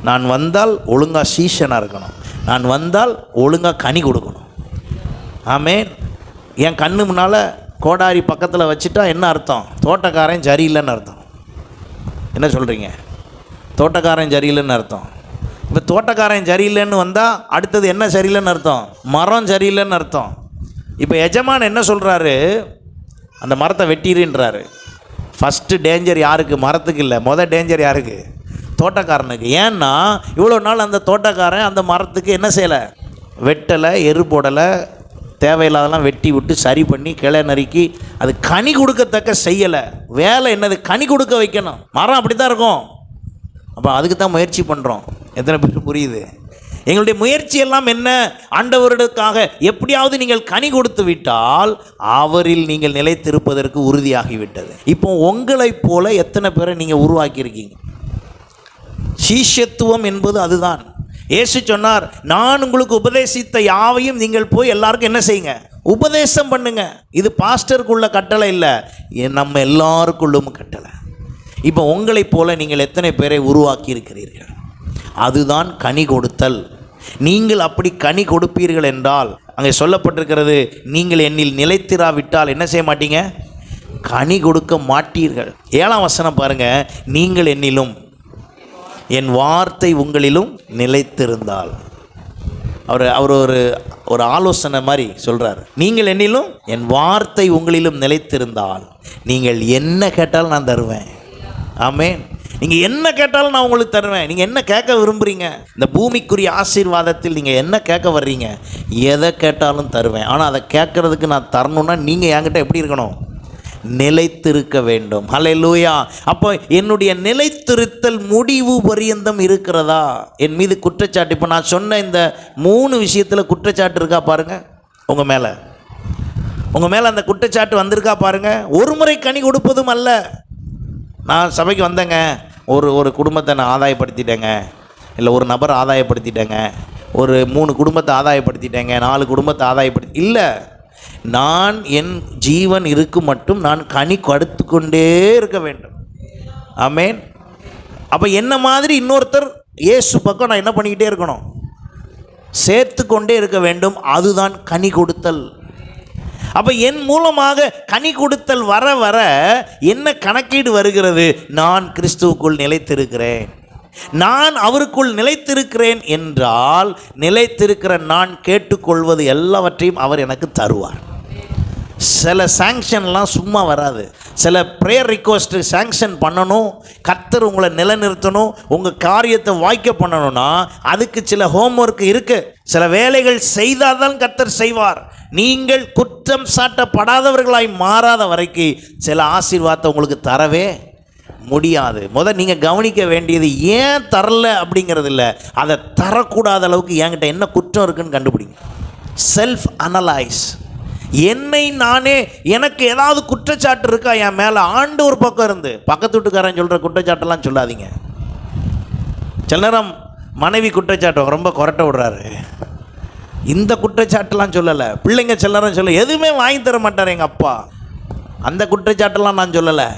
நான் வந்தால் ஒழுங்காக சீஷனாக இருக்கணும். நான் வந்தால் ஒழுங்காக கனி கொடுக்கணும். ஆமேன். என் கண்ணு முன்னால் கோடாரி பக்கத்தில் வச்சுட்டா என்ன அர்த்தம்? தோட்டக்காரன் சரியில்லைன்னு அர்த்தம். என்ன சொல்கிறீங்க? தோட்டக்காரன் சரியில்லைன்னு அர்த்தம். இப்போ தோட்டக்காரன் சரியில்லைன்னு வந்தால் அடுத்தது என்ன சரியில்லைன்னு அர்த்தம்? மரம் சரியில்லைன்னு அர்த்தம். இப்போ எஜமான் என்ன சொல்கிறாரு? அந்த மரத்தை வெட்டிடுன்றாரு. ஃபஸ்ட்டு டேஞ்சர் யாருக்கு? மரத்துக்கு இல்லை. மொதல் டேஞ்சர் யாருக்கு? தோட்டக்காரனுக்கு. ஏன்னா இவ்வளோ நாள் அந்த தோட்டக்காரன் அந்த மரத்துக்கு என்ன செய்யலை? வெட்டலை, எரு போடலை, தேவையில்லாதெல்லாம் வெட்டி விட்டு சரி பண்ணி கிளை நறுக்கி அது கனி கொடுக்கத்தக்க செய்யலை. வேலை என்னது? கனி கொடுக்க வைக்கணும். மரம் அப்படி தான் இருக்கும். அப்போ அதுக்கு தான் முயற்சி பண்ணுறோம். எத்தனை பேர் புரியுது? எங்களுடைய முயற்சி எல்லாம் என்ன? ஆண்டவருக்காக எப்படியாவது நீங்கள் கனி கொடுத்து விட்டால் அவரில் நீங்கள் நிலைத்திருப்பதற்கு உறுதியாகிவிட்டது. இப்போ உங்களைப் போல எத்தனை பேரை நீங்கள் உருவாக்கியிருக்கீங்க? சீஷத்துவம் என்பது அதுதான். இயேசு சொன்னார், நான் உங்களுக்கு உபதேசித்த யாவையும் நீங்கள் போய் எல்லாருக்கும் என்ன செய்யுங்க? உபதேசம் பண்ணுங்க. இது பாஸ்டருக்குள்ள கட்டளை இல்லை, நம்ம எல்லாருக்குள்ளும் கட்டளை. இப்போ உங்களைப் போல நீங்கள் எத்தனை பேரை உருவாக்கி இருக்கிறீர்கள்? அதுதான் கனி கொடுத்தல். நீங்கள் அப்படி கனி கொடுப்பீர்கள் என்றால், அங்கே சொல்லப்பட்டிருக்கிறது, நீங்கள் என்னில் நிலைத்திராவிட்டால் என்ன செய்ய மாட்டீங்க? கனி கொடுக்க மாட்டீர்கள். 7ஆம் வசனம் பாருங்க. நீங்கள் என்னிலும் என் வார்த்தை உங்களிலும் நிலைத்திருந்தால். அவர் ஒரு ஆலோசனை மாதிரி சொல்கிறார். நீங்கள் என்னிலும் என் வார்த்தை உங்களிலும் நிலைத்திருந்தால் நீங்கள் என்ன கேட்டாலும் நான் தருவேன். ஆமென். நீங்கள் என்ன கேட்டாலும் நான் உங்களுக்கு தருவேன். நீங்கள் என்ன கேட்க விரும்புகிறீங்க? இந்த பூமிக்குரிய ஆசீர்வாதத்தில் நீங்கள் என்ன கேட்க வர்றீங்க? எதை கேட்டாலும் தருவேன். ஆனால் அதை கேட்குறதுக்கு நான் தரணுன்னா நீங்கள் என்கிட்ட எப்படி இருக்கணும்? நிலைத்திருக்க வேண்டும். ஹல்லேலூயா. அப்போ என்னுடைய நிலைத்திருத்தல் முடிவு பரியந்தம் இருக்கிறதா? என் மீது குற்றச்சாட்டு, இப்போ நான் சொன்ன இந்த 3 விஷயத்தில் குற்றச்சாட்டு இருக்கா பாருங்கள். உங்கள் மேலே அந்த குற்றச்சாட்டு வந்திருக்கா பாருங்கள். ஒரு முறை கனி கொடுப்பதும் அல்ல. நான் சபைக்கு வந்தேங்க, ஒரு குடும்பத்தை நான் ஆதாயப்படுத்திட்டேங்க, இல்லை ஒரு நபரை ஆதாயப்படுத்திட்டேங்க, ஒரு 3 குடும்பத்தை ஆதாயப்படுத்திட்டேங்க, 4 குடும்பத்தை ஆதாயப்படுத்தி இல்லை. நான் என் ஜீவன் இருக்கும் மட்டும் நான் கனி கொடுத்து கொண்டே இருக்க வேண்டும். ஆமென். அப்போ என்ன மாதிரி இன்னொருத்தர் இயேசு பக்கம் நான் என்ன பண்ணிக்கிட்டே இருக்கணும்? சேர்த்து கொண்டே இருக்க வேண்டும். அதுதான் கனி கொடுத்தல். அப்போ என் மூலமாக கனி கொடுத்தல் வர வர என்ன கணக்கீடு வருகிறது? நான் கிறிஸ்துவுக்குள் நிலைத்திருக்கிறேன், நான் அவருக்குள் நிலைத்திருக்கிறேன் என்றால், நிலைத்திருக்கிற நான் கேட்டுக்கொள்வது எல்லாவற்றையும் அவர் எனக்கு தருவார். சில சாங்ஷன்லாம் சும்மா வராது. சில ப்ரேயர் ரிக்வெஸ்ட்டு சாங்ஷன் பண்ணணும், கர்த்தர் உங்களை நிலைநிறுத்தணும், உங்கள் காரியத்தை வாய்க்க பண்ணணும்னா அதுக்கு சில ஹோம்ஒர்க் இருக்குது. சில வேலைகள் செய்தால் தான் கர்த்தர் செய்வார். நீங்கள் குற்றம் சாட்டப்படாதவர்களாய் மாறாத வரைக்கும் சில ஆசீர்வாதத்தை உங்களுக்கு தரவே முடியாது. நீங்கள் கவனிக்க வேண்டியது ஏன் தரல அப்படிங்கிறது இல்லை, அதை தரக்கூடாத அளவுக்கு என்கிட்ட என்ன குற்றம் இருக்குன்னு கண்டுபிடிங்க. Self analyse. என்னை நானே, எனக்கு ஏதாவது குற்றச்சாட்டு இருக்கா என் மேலே? ஆண்டு ஒரு பக்கம் இருந்து பக்கத்து வீட்டுக்காரன் சொல்கிற குற்றச்சாட்டெல்லாம் சொல்லாதீங்க. சில நேரம் மனைவி குற்றச்சாட்டு ரொம்ப கொரட்டை விடுறாரு, இந்த குற்றச்சாட்டெல்லாம் சொல்லலை. பிள்ளைங்க சில நேரம் சொல்ல, எதுவுமே வாங்கி தர மாட்டார் எங்கள் அப்பா, அந்த குற்றச்சாட்டெல்லாம் நான் சொல்லலை.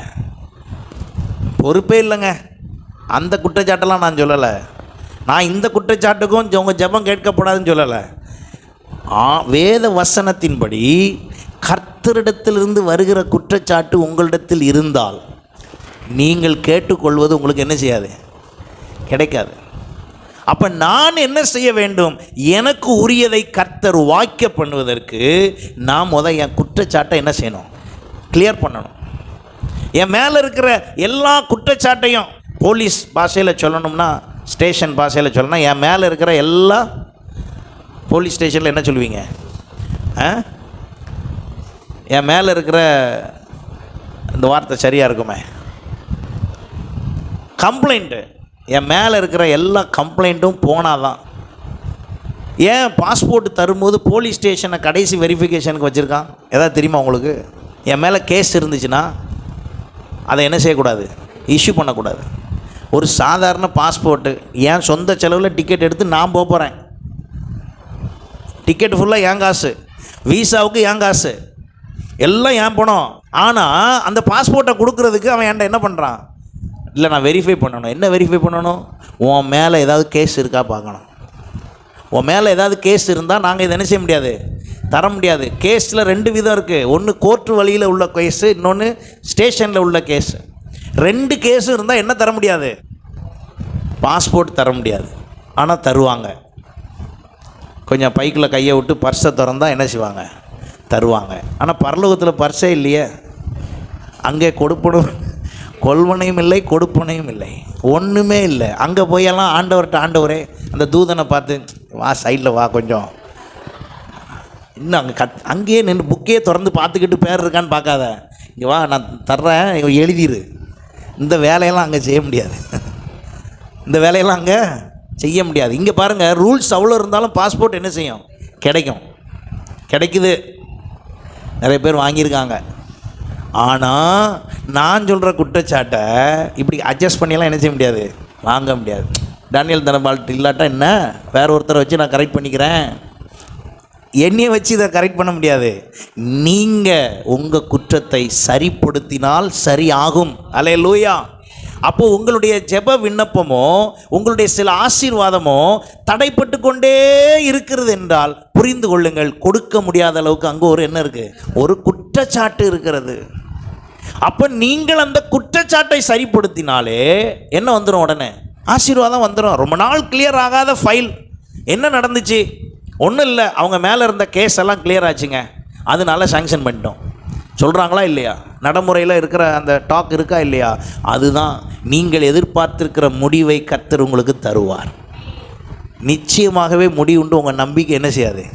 பொறுப்பே இல்லைங்க, அந்த குற்றச்சாட்டெல்லாம் நான் சொல்லலை. நான் இந்த குற்றச்சாட்டுக்கும் உங்கள் ஜெபம் கேட்கப்படாதுன்னு சொல்லலை. வேத வசனத்தின்படி கர்த்தரிடத்திலிருந்து வருகிற குற்றச்சாட்டு உங்களிடத்தில் இருந்தால் நீங்கள் கேட்டுக்கொள்வது உங்களுக்கு என்ன செய்யாது? கிடைக்காது. அப்போ நான் என்ன செய்ய வேண்டும்? எனக்கு உரியதை கர்த்தர் வாய்க்க பண்ணுவதற்கு நான் என் குற்றச்சாட்டை என்ன செய்யணும்? கிளியர் பண்ணணும். என் மேலே இருக்கிற எல்லா குற்றச்சாட்டையும் போலீஸ் பாஷையில் சொல்லணும்னா, ஸ்டேஷன் பாஷையில் சொல்லணும்னா, என் மேலே இருக்கிற எல்லா போலீஸ் ஸ்டேஷனில் என்ன சொல்லுவீங்க? என் மேலே இருக்கிற இந்த வார்த்தை சரியாக இருக்குமே, கம்ப்ளைண்ட்டு. என் மேலே இருக்கிற எல்லா கம்ப்ளைண்ட்டும் போனால் தான். ஏன் பாஸ்போர்ட் தரும்போது போலீஸ் ஸ்டேஷனை கடைசி வெரிஃபிகேஷனுக்கு வச்சுருக்கான்? எதாவது தெரியுமா உங்களுக்கு? என் மேலே கேஸ் இருந்துச்சுன்னா அதை என்ன செய்யக்கூடாது? இஷ்யூ பண்ணக்கூடாது. ஒரு சாதாரண பாஸ்போர்ட்டு என் சொந்த செலவில் டிக்கெட் எடுத்து நான் போகிறேன். டிக்கெட் ஃபுல்லாக என் காசு, வீசாவுக்கு என் காசு, எல்லாம் ஏன் பணம். ஆனால் அந்த பாஸ்போர்ட்டை கொடுக்குறதுக்கு அவன் என்கிட்ட என்ன பண்ணுறான்? இல்லை, நான் வெரிஃபை பண்ணணும். என்ன வெரிஃபை பண்ணணும்? உன் மேலே ஏதாவது கேஸ் இருக்கா பார்க்கணும். உன் மேலே ஏதாவது கேஸ் இருந்தால் நாங்கள் இதை என்ன செய்ய முடியாது? தர முடியாது. கேஸில் 2 விதம் இருக்குது. ஒன்று கோர்ட்டு வழியில் உள்ள கேஸு, இன்னொன்று ஸ்டேஷனில் உள்ள கேஸு. 2 கேஸும் இருந்தால் என்ன தர முடியாது? பாஸ்போர்ட் தர முடியாது. ஆனால் தருவாங்க. கொஞ்சம் பைக்கில் கையை விட்டு பர்ஸை திறந்தால் என்ன செய்வாங்க? தருவாங்க. ஆனால் பரலோகத்தில் பர்ஸே இல்லையே. அங்கே கொள்வனையும் இல்லை, கொடுப்பனையும் இல்லை, ஒன்றுமே இல்லை. அங்கே போயெல்லாம் ஆண்டவரே அந்த தூதனை பார்த்து, வா சைடில் வா கொஞ்சம், இன்னும் அங்கே அங்கேயே நின்று புக்கே திறந்து பார்த்துக்கிட்டு பேர் இருக்கான்னு பார்க்காத, இங்கே வா நான் தர்றேன், எழுதிரு. இந்த வேலையெல்லாம் அங்கே செய்ய முடியாது. இந்த வேலையெல்லாம் அங்கே செய்ய முடியாது. இங்கே பாருங்கள், ரூல்ஸ் அவ்வளோ இருந்தாலும் பாஸ்போர்ட் என்ன செய்யும்? கிடைக்குது. நிறைய பேர் வாங்கியிருக்காங்க. ஆனால் நான் சொல்கிற குற்றச்சாட்டை இப்படி அட்ஜஸ்ட் பண்ணியெல்லாம் என்ன செய்ய முடியாது? வாங்க முடியாது. டேனியல் தனபால்ட் இல்லாட்டா என்ன, வேற ஒருத்தரை வச்சு நான் கரெக்ட் பண்ணிக்கிறேன். என்னையை வச்சு இதை கரெக்ட் பண்ண முடியாது. நீங்கள் உங்கள் குற்றத்தை சரிப்படுத்தினால் சரி ஆகும். அல்லேலூயா. அப்போது உங்களுடைய ஜெப விண்ணப்பமோ உங்களுடைய சில ஆசீர்வாதமோ தடைப்பட்டு கொண்டே இருக்கிறது என்றால் புரிந்து கொள்ளுங்கள், கொடுக்க முடியாத அளவுக்கு அங்கே ஒரு என்ன இருக்குது? ஒரு குற்றச்சாட்டு இருக்கிறது. அப்போ நீங்கள் அந்த குற்றச்சாட்டை சரிப்படுத்தினாலே என்ன வந்துடும்? உடனே ஆசீர்வாதம் வந்துடும். ரொம்ப நாள் கிளியர் ஆகாத ஃபைல் என்ன நடந்துச்சு? ஒன்றும் இல்லை, அவங்க மேலே இருந்த கேஸ் எல்லாம் கிளியர் ஆச்சுங்க, அதனால சாங்ஷன் பண்ணிட்டோம் சொல்கிறாங்களா இல்லையா? நடைமுறையில் இருக்கிற அந்த டாக் இருக்கா இல்லையா? அதுதான் நீங்கள் எதிர்பார்த்திருக்கிற முடிவை கர்த்தர் உங்களுக்கு தருவார். நிச்சயமாகவே முடிவுண்டு. உங்கள் நம்பிக்கை என்ன செய்யாது?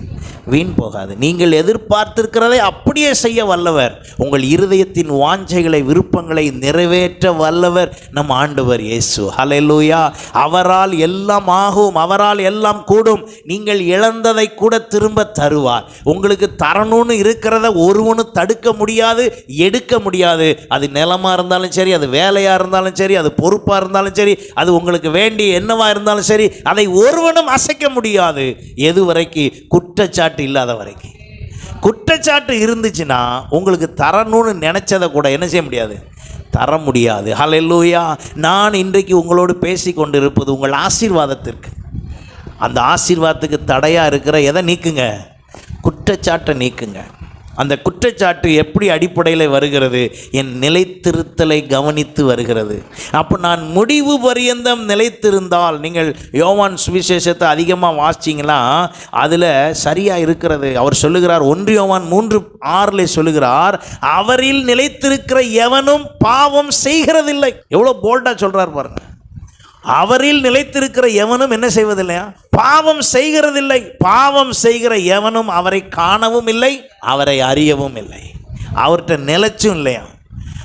வீண் போகாது. நீங்கள் எதிர்பார்த்திருக்கிறதை அப்படியே செய்ய வல்லவர். உங்கள் இருதயத்தின் வாஞ்சைகளை விருப்பங்களை நிறைவேற்ற வல்லவர் நம் ஆண்டவர் இயேசு. ஹல்லேலூயா. அவரால் எல்லாம் ஆகும், அவரால் எல்லாம் கூடும். நீங்கள் இழந்ததை கூட திரும்ப தருவார். உங்களுக்கு தரணும்னு இருக்கிறத ஒருவனும் தடுக்க முடியாது, எடுக்க முடியாது. அது நிலமாக இருந்தாலும் சரி, அது வேலையாக இருந்தாலும் சரி, அது பொறுப்பாக இருந்தாலும் சரி, அது உங்களுக்கு வேண்டிய என்னவா இருந்தாலும் சரி, அதை ஒருவனும் அசைக்க முடியாது. எது வரைக்கும்? குற்றச்சாட்டு இல்லாத வரைக்கும். குற்றச்சாட்டு இருந்துச்சுன்னா உங்களுக்கு தரணும்னு நினைச்சதை கூட என்ன செய்ய முடியாது? தர முடியாது. ஹல்லேலூயா. நான் இன்றைக்கு உங்களோடு பேசி கொண்டிருப்பது உங்கள் ஆசீர்வாதத்திற்கு. அந்த ஆசீர்வாதத்துக்கு தடையாக இருக்கிற எதை நீக்குங்க? குற்றச்சாட்டை நீக்குங்க. அந்த குற்றச்சாட்டு எப்படி அடிப்படையில் வருகிறது? என் நிலைத்திருத்தலை கவனித்து வருகிறது. அப்போ நான் முடிவு பரியந்தம் நிலைத்திருந்தால், நீங்கள் யோவான் சுவிசேஷத்தை அதிகமாக வாசிச்சிங்கன்னா அதில் சரியாக இருக்கிறது. அவர் சொல்லுகிறார், 1 யோவான் 3:6 சொல்லுகிறார், அவரில் நிலைத்திருக்கிற எவனும் பாவம் செய்கிறதில்லை. எவ்வளோ போல்டாக சொல்கிறார் பாருங்க. அவரில் நிலைத்திருக்கிற எவனும் என்ன செய்வதில்லையா? பாவம் செய்கிறதில்லை. பாவம் செய்கிற எவனும் அவரை காணவும் இல்லை, அவரை அறியவும் இல்லை, அவர்கிட்ட நிலைச்சும் இல்லையா.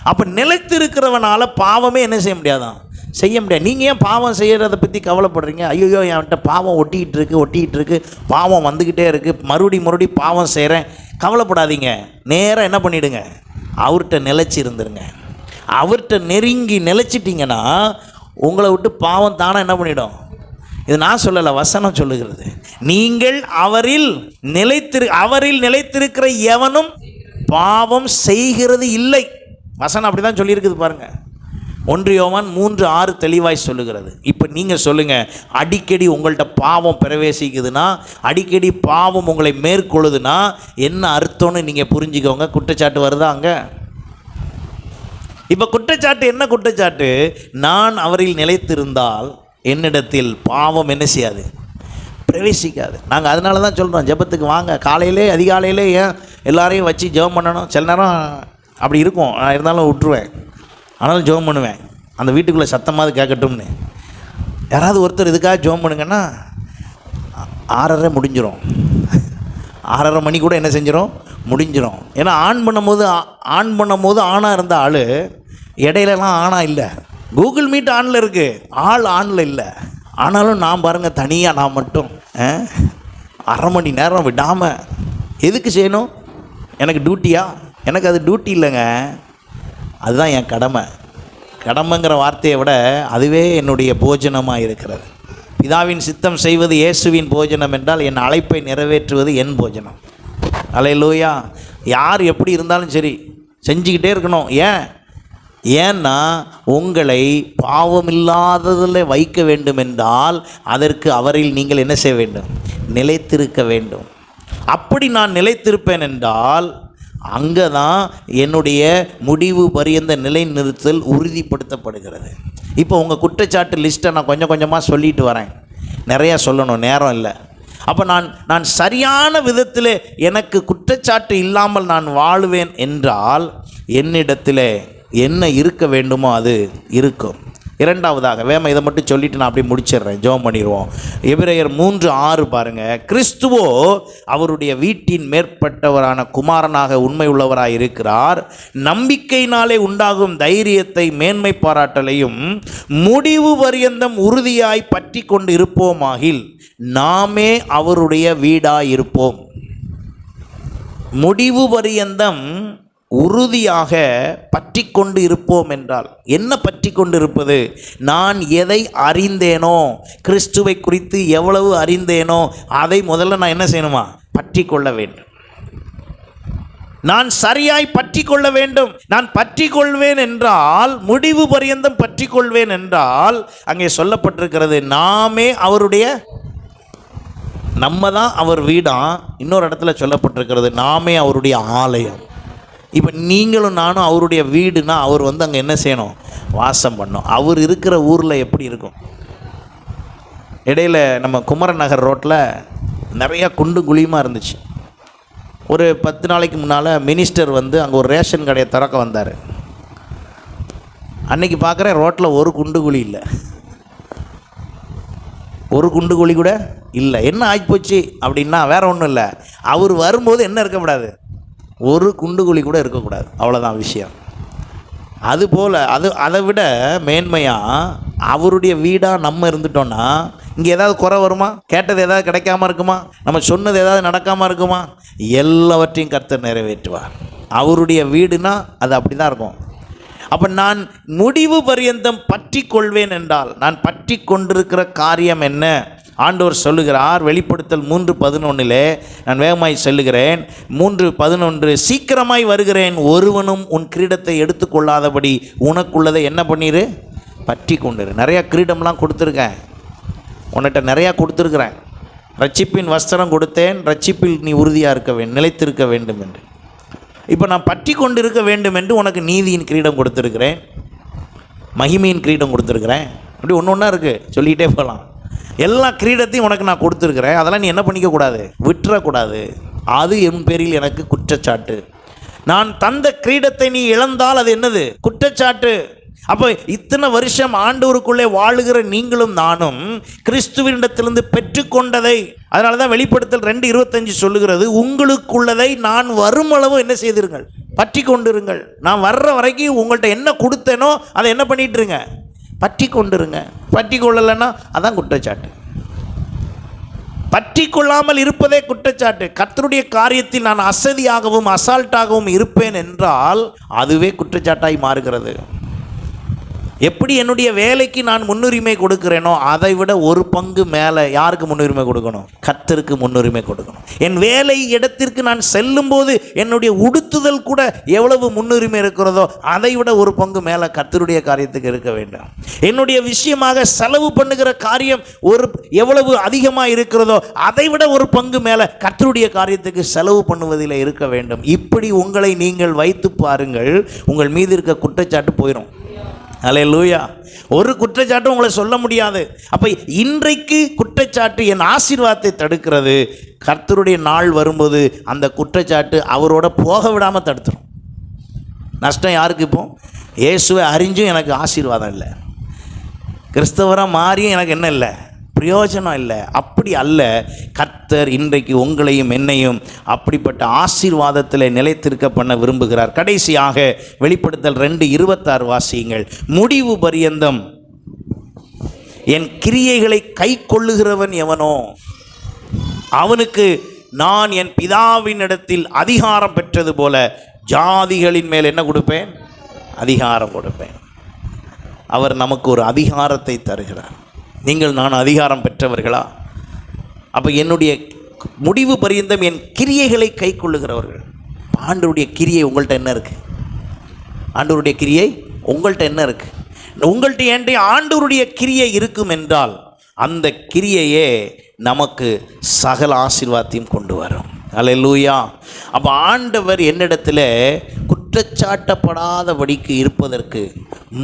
அப்போ நிலைத்திருக்கிறவனால பாவமே என்ன செய்ய முடியாதான்? செய்ய முடியாது. நீங்கள் ஏன் பாவம் செய்கிறத பற்றி கவலைப்படுறீங்க? ஐயோ என்கிட்ட பாவம் ஒட்டிகிட்டு இருக்கு, பாவம் வந்துக்கிட்டே இருக்குது, மறுபடி பாவம் செய்கிறேன். கவலைப்படாதீங்க. நேராக என்ன பண்ணிவிடுங்க? அவர்கிட்ட நிலைச்சி இருந்துருங்க. அவர்கிட்ட நெருங்கி நிலைச்சிட்டிங்கன்னா உங்களை விட்டு பாவம் தானே என்ன பண்ணிடும்? இது நான் சொல்லலை, வசனம் சொல்லுகிறது. நீங்கள் அவரில் நிலைத்திருக்கிற எவனும் பாவம் செய்கிறது இல்லை. வசனம் அப்படி தான் சொல்லியிருக்குது பாருங்க. 1 யோவான் 3:6 தெளிவாய் சொல்லுகிறது. இப்போ நீங்கள் சொல்லுங்கள், அடிக்கடி உங்கள்கிட்ட பாவம் பிரவேசிக்குதுன்னா, அடிக்கடி பாவம் உங்களை மேற்கொள்ளுதுன்னா என்ன அர்த்தம்னு நீங்கள் புரிஞ்சுக்கோங்க. குற்றச்சாட்டு வருதா அங்கே? இப்போ குற்றச்சாட்டு என்ன குற்றச்சாட்டு? நான் அவரில் நிலைத்திருந்தால் என்னிடத்தில் பாவம் என்ன செய்யாது, பிரவேசிக்காது. நாங்கள் அதனால தான் சொல்கிறோம், ஜெபத்துக்கு வாங்க. காலையிலே அதிகாலையிலே ஏன் எல்லாரையும் வச்சு ஜெபம் பண்ணணும்? சில நேரம் அப்படி இருக்கும், நான் இருந்தாலும் விட்டுருவேன். ஆனாலும் ஜெபம் பண்ணுவேன், அந்த வீட்டுக்குள்ளே சத்தமாவது கேட்கட்டும்னு. யாராவது ஒருத்தர் இதுக்காக ஜெபம் பண்ணுங்கன்னா 6:30 முடிஞ்சிடும். 6:30 மணி கூட என்ன செஞ்சிடும், முடிஞ்சிடும். ஏன்னா ஆன் பண்ணும்போது ஆனாக இருந்த ஆள் இடையிலலாம் ஆனாக இல்லை. கூகுள் மீட் ஆனில் இருக்குது, ஆள் ஆனில் இல்லை. ஆனாலும் நான் பாருங்கள், தனியாக நான் மட்டும் 1/2 மணி நேரம் விடாமல் எதுக்கு செய்யணும்? எனக்கு டியூட்டியா? எனக்கு அது டியூட்டி இல்லைங்க, அதுதான் என் கடமை. கடமைங்கிற வார்த்தையை விட அதுவே என்னுடைய போஜனமாக இருக்கிறது. பிதாவின் சித்தம் செய்வது இயேசுவின் போஜனம் என்றால் என் அழைப்பை நிறைவேற்றுவது என் போஜனம். அல்லேலூயா. யார் எப்படி இருந்தாலும் சரி செஞ்சுக்கிட்டே இருக்கணும். ஏன்னா உங்களை பாவமில்லாததில் வைக்க வேண்டும் என்றால் அதற்கு அவரில் நீங்கள் என்ன செய்ய வேண்டும், நிலைத்திருக்க வேண்டும். அப்படி நான் நிலைத்திருப்பேன் என்றால் அங்கே தான் என்னுடைய முடிவு பரியந்த நிலைநிறுத்தல் உறுதிப்படுத்தப்படுகிறது. இப்போ உங்கள் குற்றச்சாட்டு லிஸ்ட்டை நான் கொஞ்சம் கொஞ்சமாக சொல்லிட்டு வரேன், நிறையா சொல்லணும், நேரம் இல்லை. அப்போ நான் சரியான விதத்தில் எனக்கு குற்றச்சாட்டு இல்லாமல் நான் வாழுவேன் என்றால் என்னிடத்தில் என்ன இருக்க வேண்டுமோ அது இருக்கும். இரண்டாவதாக இதை மட்டும் சொல்லிவிட்டு நான் அப்படி முடிச்சிடுறேன், ஜெபம் பண்ணிடுவோம். எபிரேயர் 3:6 பாருங்கள். கிறிஸ்துவோ அவருடைய வீட்டின் மேற்பட்டவரான குமாரனாக உண்மை உள்ளவராக இருக்கிறார். நம்பிக்கையினாலே உண்டாகும் தைரியத்தை மேன்மை பாராட்டலையும் முடிவு பரியந்தம் உறுதியாய் பற்றி கொண்டு இருப்போமாகில் நாமே அவருடைய வீடாயிருப்போம். முடிவு பரியந்தம் உறுதியாக பற்றி கொண்டு இருப்போம் என்றால் என்ன பற்றி கொண்டு இருப்பது? நான் எதை அறிந்தேனோ, கிறிஸ்துவை குறித்து எவ்வளவு அறிந்தேனோ அதை முதல்ல நான் என்ன செய்யணுமா, பற்றி கொள்ள வேண்டும். நான் சரியாய் பற்றி கொள்ள வேண்டும். நான் பற்றி கொள்வேன் என்றால், முடிவு பரியந்தம் பற்றி கொள்வேன் என்றால் அங்கே சொல்லப்பட்டிருக்கிறது, நாமே அவருடைய, நம்ம தான் அவர் வீடாம். இன்னொரு இடத்துல சொல்லப்பட்டிருக்கிறது, நாமே அவருடைய ஆலயம். இப்போ நீங்களும் நானும் அவருடைய வீடுனா அவர் அங்கே என்ன செய்யணும், வாசம் பண்ணணும். அவர் இருக்கிற ஊரில் எப்படி இருக்கும்? இடையில் நம்ம குமரன் நகர் ரோட்டில் நிறையா குண்டு குழியுமாக இருந்துச்சு. ஒரு 10 நாளைக்கு முன்னால் மினிஸ்டர் அங்கே ஒரு ரேஷன் கடையை திறக்க வந்தார். அன்றைக்கி பார்க்குறேன் ரோட்டில் ஒரு குண்டு குழி இல்லை, ஒரு குண்டு குழி கூட இல்லை. என்ன ஆகிப்போச்சு அப்படின்னா வேறு ஒன்றும் இல்லை, அவர் வரும்போது என்ன இருக்கக்கூடாது, ஒரு குண்டு குழி கூட இருக்கக்கூடாது, அவ்வளோதான் விஷயம். அதுபோல் அதை விட மேன்மையாக அவருடைய வீடாக நம்ம இருந்துட்டோன்னா இங்கே ஏதாவது குறை வருமா? கேட்டது ஏதாவது கிடைக்காம இருக்குமா? நம்ம சொன்னது ஏதாவது நடக்காமல் இருக்குமா? எல்லாவற்றையும் கர்த்தர் நிறைவேற்றுவார். அவருடைய வீடுனா அது அப்படி தான் இருக்கும். அப்போ நான் முடிவு பரியந்தம் பற்றி கொள்வேன் என்றால் நான் பற்றி கொண்டிருக்கிற காரியம் என்ன? ஆண்டவர் சொல்லுகிறார் வெளிப்படுத்தல் 3:11, நான் வேகமாய் சொல்லுகிறேன், 3:11, சீக்கிரமாய் வருகிறேன், ஒருவனும் உன் கிரீடத்தை எடுத்துக்கொள்ளாதபடி உனக்குள்ளதை என்ன பண்ணிரு, பற்றி கொண்டிரு. நிறையா கிரீடம்லாம் கொடுத்துருக்கேன், உன்னிட்ட நிறையா கொடுத்துருக்குறேன். ரட்சிப்பின் வஸ்திரம் கொடுத்தேன், ரட்சிப்பில் நீ உறுதியாக இருக்க வேண்டும், நிலைத்திருக்க வேண்டும் என்று. இப்போ நான் பற்றி கொண்டு இருக்க வேண்டும் என்று உனக்கு நீதியின் கிரீடம் கொடுத்துருக்கிறேன், மகிமையின் கிரீடம் கொடுத்துருக்குறேன். அப்படி ஒன்று ஒன்றா இருக்குது, சொல்லிகிட்டே போகலாம். எல்லா கிரீடத்தையும் உனக்கு நான் கொடுத்துருக்குறேன், அதெல்லாம் நீ என்ன பண்ணிக்கக்கூடாது, விட்டுறக்கூடாது. அது என் பேரில் எனக்கு குற்றச்சாட்டு. நான் தந்த கிரீடத்தை நீ இழந்தால் அது என்னது, குற்றச்சாட்டு. அப்போ இத்தனை வருஷம் ஆண்டவருக்குள்ளே வாழுகிற நீங்களும் நானும் கிறிஸ்துவினிடத்திலிருந்து பெற்றுக்கொண்டதை, அதனால தான் வெளிப்படுத்தல் 2:25 சொல்லுகிறது, உங்களுக்குள்ளதை நான் வருமளவு என்ன செய்திருங்கள், பற்றி கொண்டிருங்கள். நான் வர்ற வரைக்கும் உங்கள்கிட்ட என்ன கொடுத்தேனோ அதை என்ன பண்ணிட்டுருங்க, பற்றி கொண்டிருங்க. பற்றி கொள்ளலைன்னா அதான் குற்றச்சாட்டு. பற்றி கொள்ளாமல் இருப்பதே குற்றச்சாட்டு. கர்த்தருடைய காரியத்தில் நான் அசதியாகவும் அசால்ட்டாகவும் இருப்பேன் என்றால் அதுவே குற்றச்சாட்டாய் மாறுகிறது. எப்படி என்னுடைய வேலைக்கு நான் முன்னுரிமை கொடுக்கிறேனோ அதை விட ஒரு பங்கு மேலே யாருக்கு முன்னுரிமை கொடுக்கணும்? கர்த்தருக்கு முன்னுரிமை கொடுக்கணும். என் வேலை இடத்திற்கு நான் செல்லும் போது என்னுடைய உடுத்துதல் கூட எவ்வளவு முன்னுரிமை இருக்கிறதோ அதை விட ஒரு பங்கு மேலே கர்த்தருடைய காரியத்துக்கு இருக்க வேண்டும். என்னுடைய விஷயமாக செலவு பண்ணுகிற காரியம் எவ்வளவு அதிகமாக இருக்கிறதோ அதை விட ஒரு பங்கு மேலே கர்த்தருடைய காரியத்துக்கு செலவு பண்ணுவதில் இருக்க வேண்டும். இப்படி உங்களை நீங்கள் வைத்து பாருங்கள், உங்கள் மீது இருக்க குற்றச்சாட்டு போயிடும். அல்லேலூயா. ஒரு குற்றச்சாட்டு உங்களை சொல்ல முடியாது. அப்போ இன்றைக்கு குற்றச்சாட்டு என் ஆசீர்வாதத்தை தடுக்கிறது. கர்த்தருடைய நாள் வரும்போது அந்த குற்றச்சாட்டு அவரோட போக விடாமல் தடுத்துரும். நஷ்டம் யாருக்கு? இப்போ இயேசுவை அறிஞ்சும் எனக்கு ஆசீர்வாதம் இல்லை, கிறிஸ்தவராக மாறியும் எனக்கு என்ன இல்லை, பிரயோஜனம் இல்லை. அப்படி அல்ல. கர்த்தர் இன்றைக்கு உங்களையும் என்னையும் அப்படிப்பட்ட ஆசீர்வாதத்தில் நிலைத்திருக்க பண்ண விரும்புகிறார். கடைசியாக வெளிப்படுத்தல் 2:26 வாசியுங்கள். முடிவு பரியந்தம் என் கிரியைகளை கை கொள்ளுகிறவன் எவனோ அவனுக்கு நான் என் பிதாவினிடத்தில் அதிகாரம் பெற்றது போல ஜாதிகளின் மேல் என்ன கொடுப்பேன்? அதிகாரம் கொடுப்பேன். அவர் நமக்கு ஒரு அதிகாரத்தை தருகிறார். நீங்கள் நான் அதிகாரம் பெற்றவர்களா? அப்போ என்னுடைய முடிவு பரியந்தம் என் கிரியைகளை கை கொள்ளுகிறவர்கள். ஆண்டவருடைய கிரியை உங்கள்கிட்ட என்ன இருக்குது? ஆண்டவருடைய கிரியை உங்கள்கிட்ட என்ன இருக்குது? உங்கள்கிட்ட ஏன்டே ஆண்டவருடைய கிரியை இருக்கும் என்றால் அந்த கிரியையே நமக்கு சகல ஆசீர்வாதத்தையும் கொண்டு வரும். அல்லேலூயா. அப்போ ஆண்டவர் என்னிடத்தில் குற்றச்சாட்டப்படாதபடிக்கு இருப்பதற்கு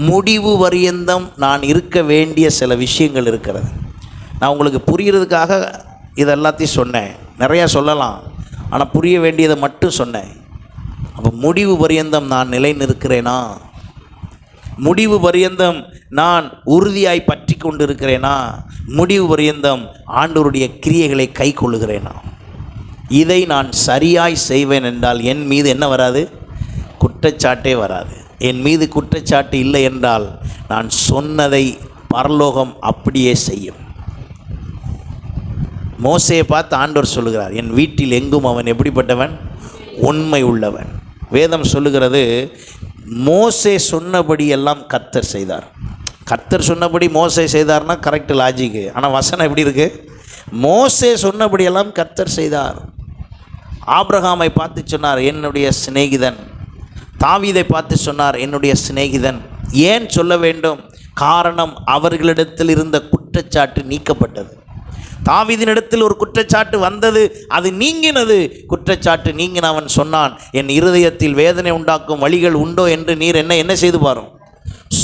முடிவு பரியந்தம் நான் இருக்க வேண்டிய சில விஷயங்கள் இருக்கிறது. நான் உங்களுக்கு புரிகிறதுக்காக இதெல்லாத்தையும் சொன்னேன். நிறையா சொல்லலாம், ஆனால் புரிய வேண்டியதை மட்டும் சொன்னேன். அப்போ முடிவு பரியந்தம் நான் நிலை நிற்கிறேனா? முடிவு பரியந்தம் நான் உறுதியாய் பற்றி கொண்டு இருக்கிறேனா? முடிவு பரியந்தம் ஆண்டவருடைய கிரியைகளை கை கொள்ளுகிறேனா? இதை நான் சரியாய் செய்வேன் என்றால் என் மீது என்ன வராது? குற்றச்சாட்டே வராது. என் மீது குற்றச்சாட்டு இல்லை என்றால் நான் சொன்னதை பரலோகம் அப்படியே செய்யும். மோசேயை பார்த்து ஆண்டவர் சொல்லுகிறார், என் வீட்டில் எங்கும் அவன் எப்படிப்பட்டவன்? உண்மை உள்ளவன். வேதம் சொல்லுகிறது, மோசே சொன்னபடி எல்லாம் கர்த்தர் செய்தார். கர்த்தர் சொன்னபடி மோசே செய்தார்னா கரெக்ட் லாஜிக்கு. ஆனால் வசனம் எப்படி இருக்கு? மோசே சொன்னபடியெல்லாம் கர்த்தர் செய்தார். ஆபிரகாமை பார்த்து சொன்னார் என்னுடைய சிநேகிதன். தாவீதை பார்த்து சொன்னார் என்னுடைய சிநேகிதன். ஏன் சொல்ல வேண்டும்? காரணம் அவர்களிடத்தில் இருந்த குற்றச்சாட்டு நீக்கப்பட்டது. தாவீதினிடத்தில் ஒரு குற்றச்சாட்டு வந்தது, அது நீங்கினது. குற்றச்சாட்டு நீங்கின அவன் சொன்னான், என் இருதயத்தில் வேதனை உண்டாக்கும் வழிகள் உண்டோ என்று நீர் என்ன செய்து பாரும்,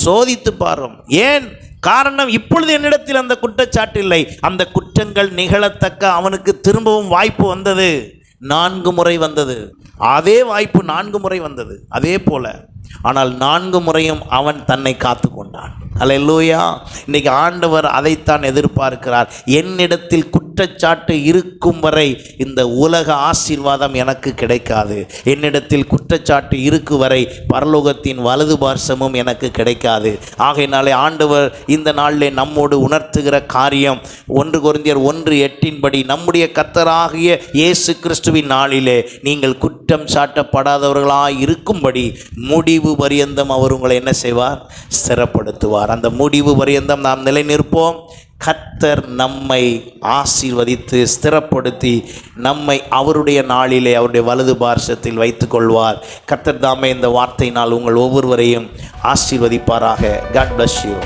சோதித்து பாரும். ஏன்? காரணம், இப்பொழுது என்னிடத்தில் அந்த குற்றச்சாட்டு இல்லை. அந்த குற்றங்கள் நிகழத்தக்க அவனுக்கு திரும்பவும் வாய்ப்பு வந்தது. 4 முறை வந்தது. அதே வாய்ப்பு 4 முறை வந்தது. அதே போல ஆனால் 4 முறையும் அவன் தன்னை காத்து கொண்டான். அல்லேலூயா. இன்றைக்கி ஆண்டவர் அதைத்தான் எதிர்பார்க்கிறார். என்னிடத்தில் குற்றச்சாட்டு இருக்கும் வரை இந்த உலக ஆசீர்வாதம் எனக்கு கிடைக்காது. என்னிடத்தில் குற்றச்சாட்டு இருக்கும் வரை பரலோகத்தின் வலது பார்சமும் எனக்கு கிடைக்காது. ஆகையினாலே ஆண்டவர் இந்த நாளிலே நம்மோடு உணர்த்துகிற காரியம் 1 கொரிந்தியர் 1:8 நம்முடைய கர்த்தராகிய இயேசு கிறிஸ்துவின் நாளிலே நீங்கள் குற்றம் சாட்டப்படாதவர்களாய் இருக்கும்படி முடிவு பரியந்தம் அவர் உங்களை என்ன செய்வார்? ஸ்திரப்படுத்துவார். அந்த முடிவு பரியந்தம் நாம் நிலை நிற்போம். கர்த்தர் நம்மை ஆசீர்வதித்து ஸ்திரப்படுத்தி நம்மை அவருடைய நாளிலே அவருடைய வலது பார்சத்தில் வைத்துக் கொள்வார். கர்த்தர் தாமே இந்த வார்த்தையினால் உங்கள் ஒவ்வொருவரையும் ஆசீர்வதிப்பாராக. God bless you.